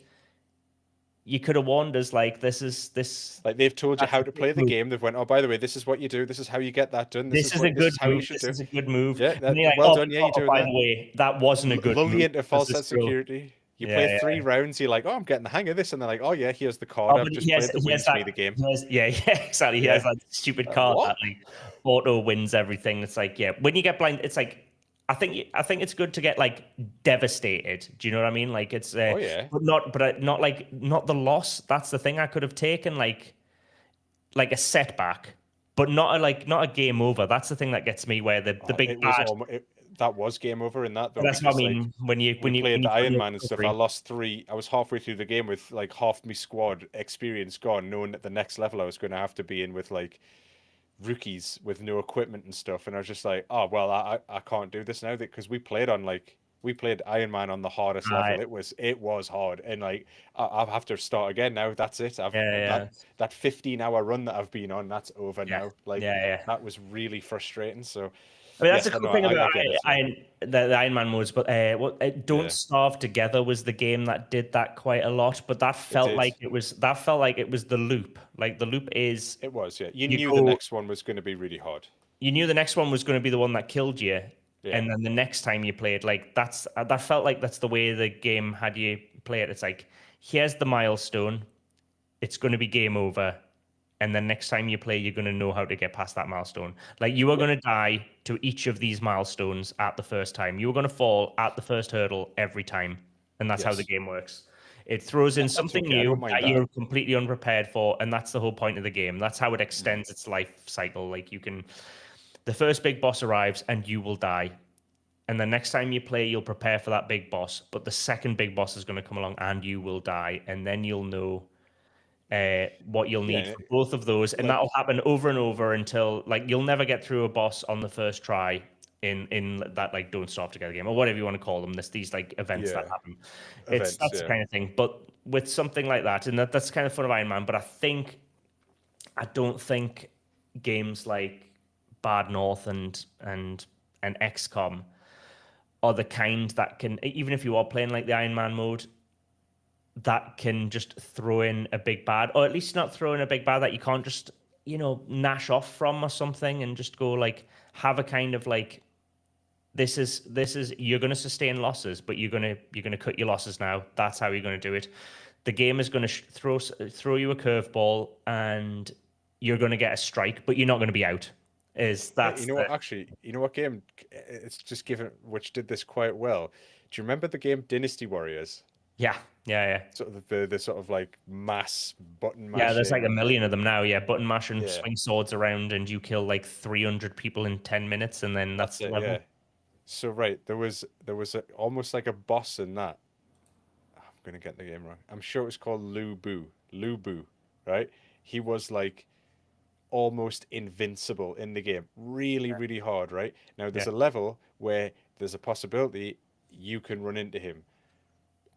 you could have warned us. Like, this. Like, they've told you That's how a to good play the move. game. They've went, oh, by the way, this is what you do. This is how you get that done. This is a This good is how you move. should This do. is a good move. Yeah, And you're like, well oh, done. Yeah, you're doing by that. the way, that wasn't a good Lull move. you into false This sense is still- security. You Yeah, play yeah. 3 rounds, you're like, oh, I'm getting the hang of this. And they're like, oh, yeah, here's the card Oh, I've but just played that wins me the game. yeah, exactly. He Yeah. has that stupid card What? that like auto wins everything. It's like, yeah, when you get blind, it's like I think it's good to get like devastated. Do you know what I mean? Like it's Oh, yeah. but not the loss. That's the thing. I could have taken like a setback, but not a game over. That's the thing that gets me. Where the big It was bad. almost, that was game over in that, though, That's what I because, like, mean. When you we played the when Iron you Man and stuff. I recovery. lost 3. I was halfway through the game with like half my squad experience gone, knowing that the next level I was going to have to be in with like rookies with no equipment and stuff. And I was just like, oh well, I can't do this now because we played Iron Man on the hardest level. It was hard, and like I'll have to start again now. That's it. Yeah. That 15-hour run that I've been on, that's over Yeah. now. Like, Yeah. that was really frustrating. So I mean, that's yeah, a cool no, thing about I get it. Yeah. The Iron Man modes, but Don't Yeah. Starve Together was the game that did that quite a lot. But that felt did. like it was the loop. Like the loop is It was, yeah. You you knew go, the next one was going to be really hard. you knew the next one was going to be the one that killed you, Yeah. and then the next time you played, like that felt like that's the way the game had you play it. It's like here's the milestone, it's going to be game over. And then next time you play, you're going to know how to get past that milestone. Like you are going to die to each of these milestones at the first time. You are going to fall at the first hurdle every time. And that's how the Yes. game works. It throws in That's something okay. I new don't mind that that. you're completely unprepared for. And that's the whole point of the game. That's how it extends its life cycle. Like the first big boss arrives and you will die. And the next time you play, you'll prepare for that big boss. But the second big boss is going to come along and you will die. And then you'll know what you'll need Yeah, for both of those, and like, that'll happen over and over until like you'll never get through a boss on the first try in that like Don't Starve Together game or whatever you want to call them. These like events that yeah, happen. events, That's the yeah. kind of thing. But with something like that, and that's kind of fun of Iron Man. But I don't think games like Bad North and XCOM are the kind that can, even if you are playing like the Iron Man mode, that can just throw in a big bad, or at least not throw in a big bad that you can't just gnash off from or something, and just go like have a kind of like this is you're going to sustain losses, but you're going to cut your losses now. That's how you're going to do it. The game is going to throw you a curveball, and you're going to get a strike, but you're not going to be out. You know what? Actually, you know what game? It's just given which did this quite well. Do you remember the game Dynasty Warriors? Yeah. Sort of the sort of like mass button mashing. Yeah, there's like a million of them now. Yeah, button mash and Yeah. swing swords around, and you kill like 300 people in 10 minutes, and then that's the level. Yeah. So right, there was almost like a boss in that. I'm gonna get the game wrong. I'm sure it was called Lu Bu. Lu Bu, right? He was like almost invincible in the game. Really, really hard, right? Now there's a level where there's a possibility you can run into him.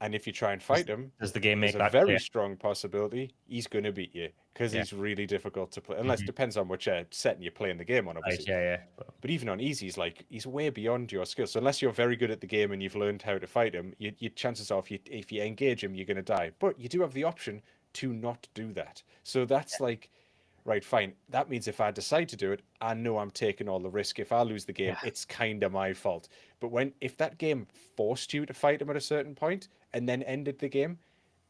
And if you try and fight him, Does the game make there's a that very clear? strong possibility he's going to beat you because Yeah. he's really difficult to play. Unless depends on which setting you're playing the game on, Right, obviously. yeah. But even on easy, he's way beyond your skills. So unless you're very good at the game and you've learned how to fight him, your chances are if you engage him, you're going to die. But you do have the option to not do that. So that's like, right, fine. That means if I decide to do it, I know I'm taking all the risk. If I lose the game, it's kind of my fault. But if that game forced you to fight him at a certain point and then ended the game,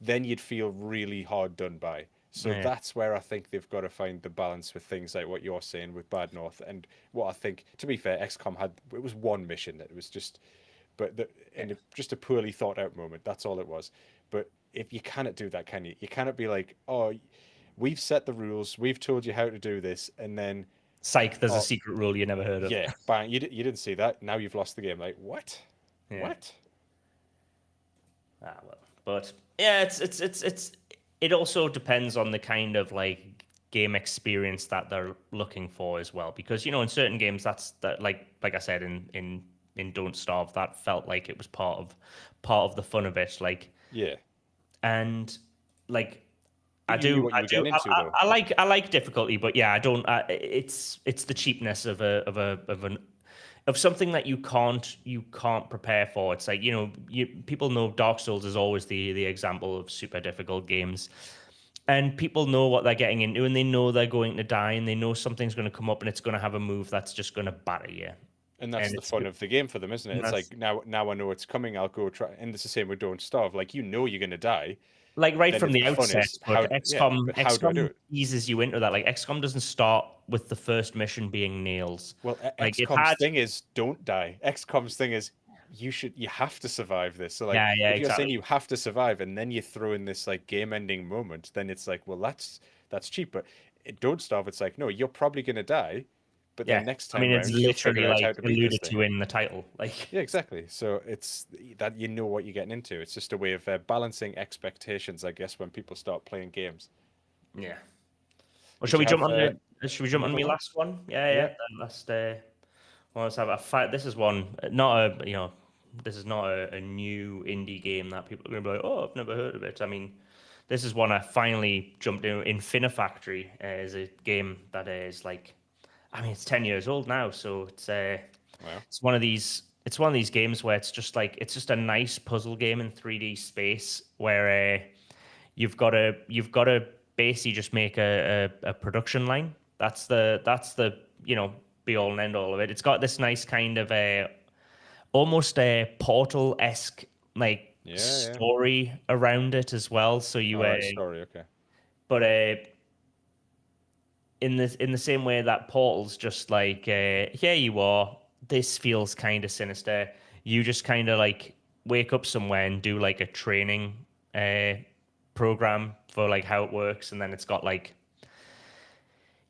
then you'd feel really hard done by. So Yeah. that's where I think they've got to find the balance with things like what you're saying with Bad North, and what I think, to be fair, XCOM it was one mission that it was just, just a poorly thought out moment. That's all it was. But if you cannot do that, can you? You cannot be like, oh, we've set the rules, we've told you how to do this, and then Psych, there's a oh secret rule you never heard of. yeah, bang, you didn't see that. Now you've lost the game. Like what? Yeah. What? Ah, well, but yeah, it also depends on the kind of like game experience that they're looking for as well, because in certain games that like I said in Don't Starve, that felt like it was part of the fun of it, like. Yeah, And like but you knew what you were getting into, though. I like difficulty, but yeah, I don't. It's the cheapness of something that you can't prepare for. It's like people know Dark Souls is always the example of super difficult games, and people know what they're getting into, and they know they're going to die, and they know something's going to come up, and it's going to have a move that's just going to batter you. And that's And the fun of the game for them, isn't it? It's like now I know it's coming. I'll go try. And it's the same with Don't Starve. Like you're going to die. Like right Then from the the fun outset, is but how do I do XCOM it? eases you into that. Like XCOM doesn't start with the first mission being nails. Well, Like it XCOM's had, thing is don't die. XCOM's thing is you have to survive this. So like yeah, if you're saying exactly. you have to survive and then you throw in this like game ending moment, then it's like, well, that's cheap. But Don't Starve, it's like, no, you're probably gonna die, but Yeah, then next I time mean it's round you'll figure literally out like how to beat this alluded thing. to in the title. Like Yeah, exactly. So it's that you know what you're getting into. It's just a way of balancing expectations, I guess, when people start playing games. yeah. Well, Did shall you we jump have on the? Should we jump on another my one? last one? Yeah, Yeah. the last. Well, let's have a fight. This is one, not a this is not a new indie game that people are going to be like, oh, I've never heard of it. I mean, this is one I finally jumped in. Infinifactory is a game that is like, I mean, it's 10 years old now, so Wow. it's one of these. It's one of these games where it's just a nice puzzle game in 3D space where you've got to basically just make a production line. That's the be all and end all of it. It's got this nice kind of almost a Portal-esque like Yeah, yeah. story around it as well. So All right, story, okay. but in the same way that Portal's just like here you are. This feels kind of sinister. You just kind of like wake up somewhere and do like a training uh, program for like how it works, and then it's got like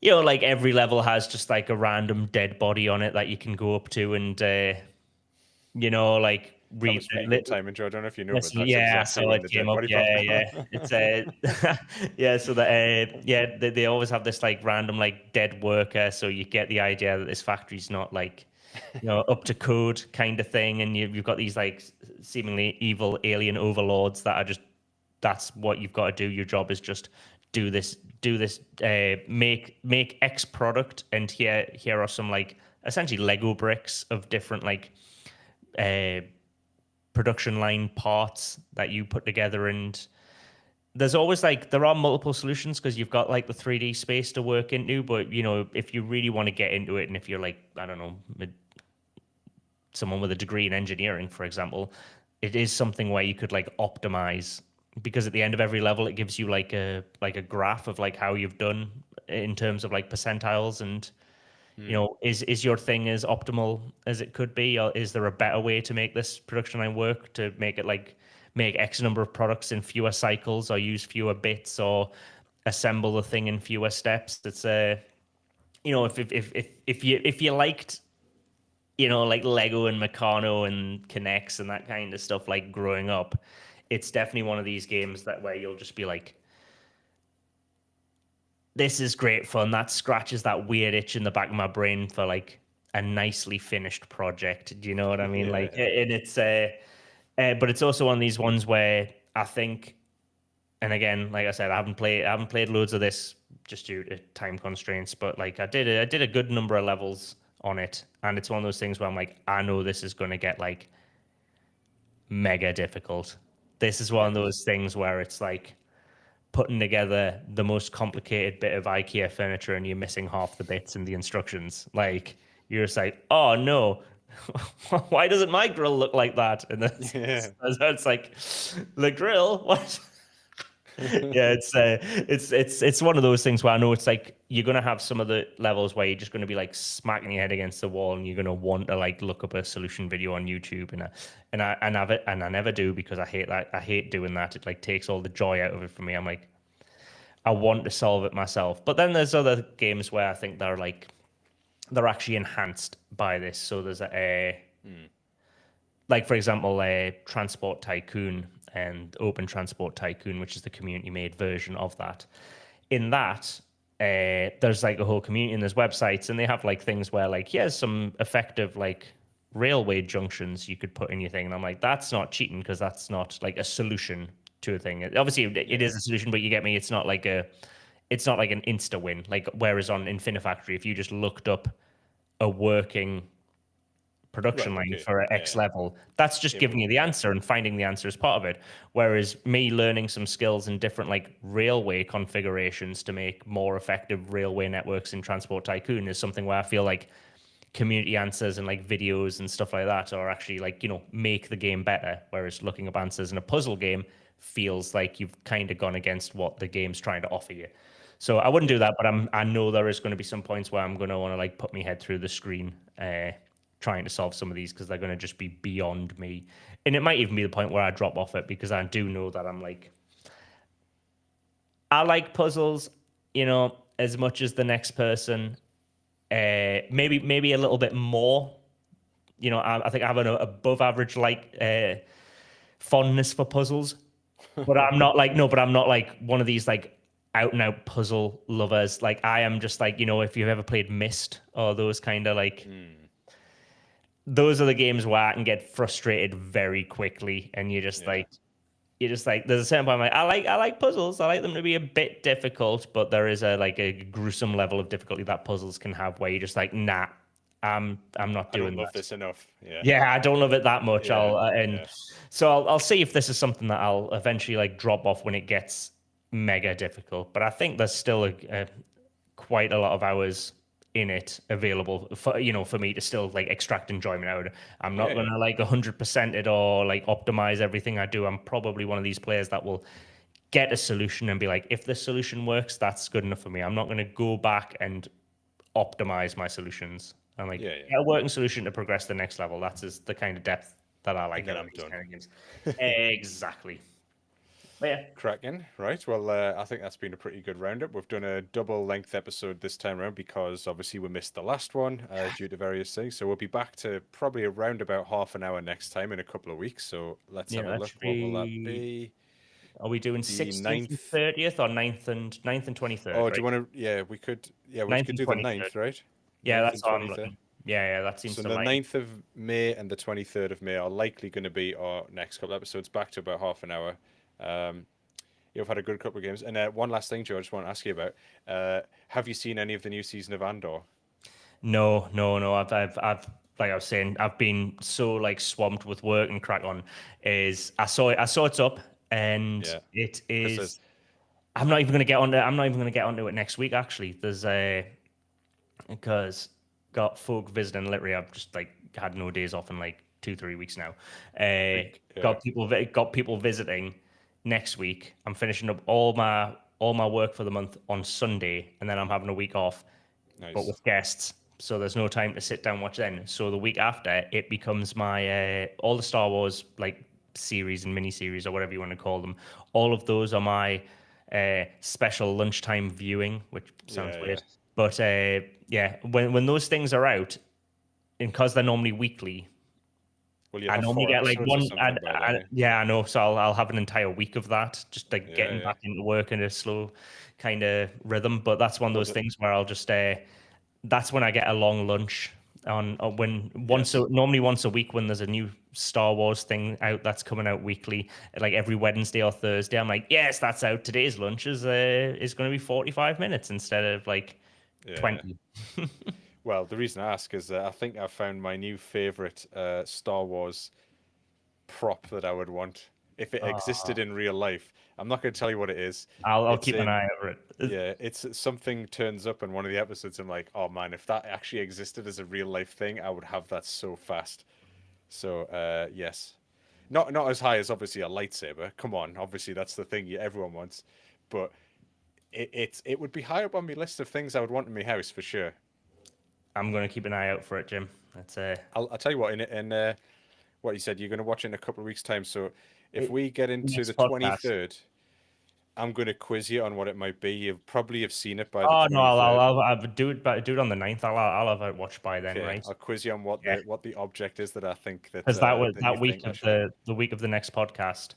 like every level has just like a random dead body on it that you can go up to and like That read was pretty good timing, Joe. I don't know if you know, but listen, that's yeah, exactly so when it the came dead up. body popped Yeah, up. it's yeah. So that they always have this like random like dead worker, so you get the idea that this factory's not like up to code kind of thing, and you've got these like seemingly evil alien overlords that are just that's what you've got to do. Your job is just do this, make X product, and here are some like essentially Lego bricks of different like uh production line parts that you put together. And there's always like there are multiple solutions because you've got like the 3D space to work into, but if you really want to get into it, and if you're like, I don't know, someone with a degree in engineering, for example, it is something where you could like optimize, because at the end of every level it gives you like a graph of like how you've done in terms of like percentiles, and is your thing as optimal as it could be, or is there a better way to make this production line work, to make it like make X number of products in fewer cycles, or use fewer bits, or assemble the thing in fewer steps? It's if you liked like Lego and Meccano and Kinects and that kind of stuff like growing up, it's definitely one of these games that where you'll just be like, this is great fun. That scratches that weird itch in the back of my brain for like a nicely finished project. Do you know what I mean? Like, Yeah. and it's but it's also one of these ones where I think, and again, like I said, I haven't played loads of this just due to time constraints, but like I did a good number of levels on it, and it's one of those things where I'm like, I know this is going to get like mega difficult. This is one of those things where it's like putting together the most complicated bit of IKEA furniture and you're missing half the bits in the instructions. Like you're just like, oh no, why doesn't my grill look like that? And then Yeah. it's like, the grill? What? Yeah, it's one of those things where I know it's like you're gonna have some of the levels where you're just gonna be like smacking your head against the wall, and you're gonna want to like look up a solution video on YouTube, and I never do because I hate that. I hate doing that. It like takes all the joy out of it for me. I'm like, I want to solve it myself. But then there's other games where I think they're actually enhanced by this. So there's like for example, Transport Tycoon and Open Transport Tycoon, which is the community-made version of that. In that, there's like a whole community and there's websites, and they have like things where like here's some effective like railway junctions you could put in your thing, and I'm like, that's not cheating because that's not like a solution to a thing. Obviously, it is a solution, but you get me. It's not like an insta win. Like whereas on Infinifactory, if you just looked up a working production Right, line okay. for X level, that's just giving you the answer, and finding the answer is part of it. Whereas me learning some skills in different like railway configurations to make more effective railway networks in Transport Tycoon is something where I feel like community answers and like videos and stuff like that are actually like, make the game better. Whereas looking up answers in a puzzle game feels like you've kind of gone against what the game's trying to offer you. So I wouldn't do that, but I know there is going to be some points where I'm going to want to like put my head through the screen, trying to solve some of these because they're going to just be beyond me. And it might even be the point where I drop off it because I do know that I like puzzles, as much as the next person. Maybe a little bit more. I think I have an above average fondness for puzzles, but I'm not like no, but I'm not like one of these like out and out puzzle lovers. Like I am just like, if you've ever played Myst or those kind of like those are the games where I can get frustrated very quickly, and you're just like there's a certain point I'm like I like puzzles. I like them to be a bit difficult, but there is a gruesome level of difficulty that puzzles can have where you're just like, nah, I'm not I doing don't love that. this enough. Yeah. Yeah, I don't love it that much. Yeah. And Yeah. so I'll see if this is something that I'll eventually like drop off when it gets mega difficult. But I think there's still quite a lot of hours in it available for me to still like extract enjoyment out of it. I'm not Yeah, gonna like 100% it or like optimize everything I do. I'm probably one of these players that will get a solution and be like, if the solution works, that's good enough for me. I'm not gonna go back and optimize my solutions. I'm like, yeah. get a working solution to progress to the next level. That's the kind of depth that I like And then out of I'm these done. kind of games. Exactly. But yeah. Cracking, right? Well, I think that's been a pretty good roundup. We've done a double length episode this time around because obviously we missed the last one due to various things. So we'll be back to probably around about half an hour next time in a couple of weeks. So let's Yeah, have a that look. should What will that be. be? Are we doing The 16th and 9th. 30th or 9th and 23rd, Oh, do right? you want to? Yeah, we could. Yeah, we 9th could and do the 23rd. 9th, right? Yeah, 9th that's and how I'm 23rd. looking. Yeah, that seems So to the line. 9th of May and the 23rd of May are likely going to be our next couple episodes, back to about half an hour. You've had a good couple of games. And one last thing, Joe, I just want to ask you about. Have you seen any of the new season of Andor? No, no, no. I've like I was saying, I've been so like swamped with work and crack on. I saw it's up, and Yeah, it because is. there's I'm not even gonna get onto it next week. Actually, there's because got folk visiting. Literally, I've just like had no days off in like 2-3 weeks now. big. Yeah, Got people visiting next week. I'm finishing up all my work for the month on Sunday, and then I'm having a week off, but nice. with guests. So there's no time to sit down and watch then. So the week after, it becomes my all the Star Wars like series and mini series or whatever you want to call them. All of those are my special lunchtime viewing, which sounds Yeah, yeah. weird. But yeah, when those things are out, and because they're normally weekly, Well, you'll I have normally four get like episodes or one. something by then. Eh? Yeah, I know. So I'll have an entire week of that, just like Yeah, getting yeah. back into work in a slow kind of rhythm. But that's one of Well, those things where I'll just that's when I get a long lunch on when yes. normally once a week when there's a new Star Wars thing out that's coming out weekly, like every Wednesday or Thursday. I'm like, yes, that's out. Today's lunch is going to be 45 minutes instead of like Yeah. 20. Well, the reason I ask is I think I've found my new favorite Star Wars prop that I would want if it existed in real life. I'm not going to tell you what it is. I'll It's keep an in eye out for it. Yeah, it's something turns up in one of the episodes. I'm like, oh man, if that actually existed as a real life thing, I would have that so fast. So yes, not as high as obviously a lightsaber. Come on, obviously that's the thing everyone wants, but it would be high up on my list of things I would want in my house for sure. I'm gonna keep an eye out for it, Jim. That's I'll tell you what, in what you said, you're going to watch it in a couple of weeks' time. So if we get into next the podcast. 23rd, I'm going to quiz you on what it might be. You'll probably have seen it by the Oh no, 23rd. I'll do it, but do it on the 9th. I'll have it watched by then, Okay, right? I'll quiz you on what Yeah. the object is that I think that Because that was that you that week think I of should. the week of the next podcast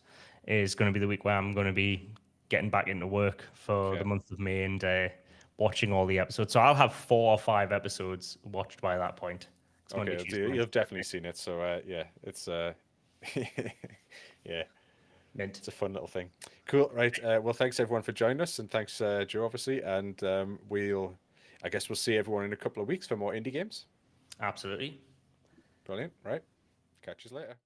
is going to be the week where I'm going to be getting back into work for the Okay. month of May and watching all the episodes. So I'll have 4 or 5 episodes watched by that point. It's Monday, Okay, Tuesday, you've definitely seen it. So yeah, it's yeah, Mint. it's a fun little thing. Cool, right? Well, thanks everyone for joining us, and thanks Joe, obviously, and I guess we'll see everyone in a couple of weeks for more indie games. Absolutely. Brilliant, right? Catch you later.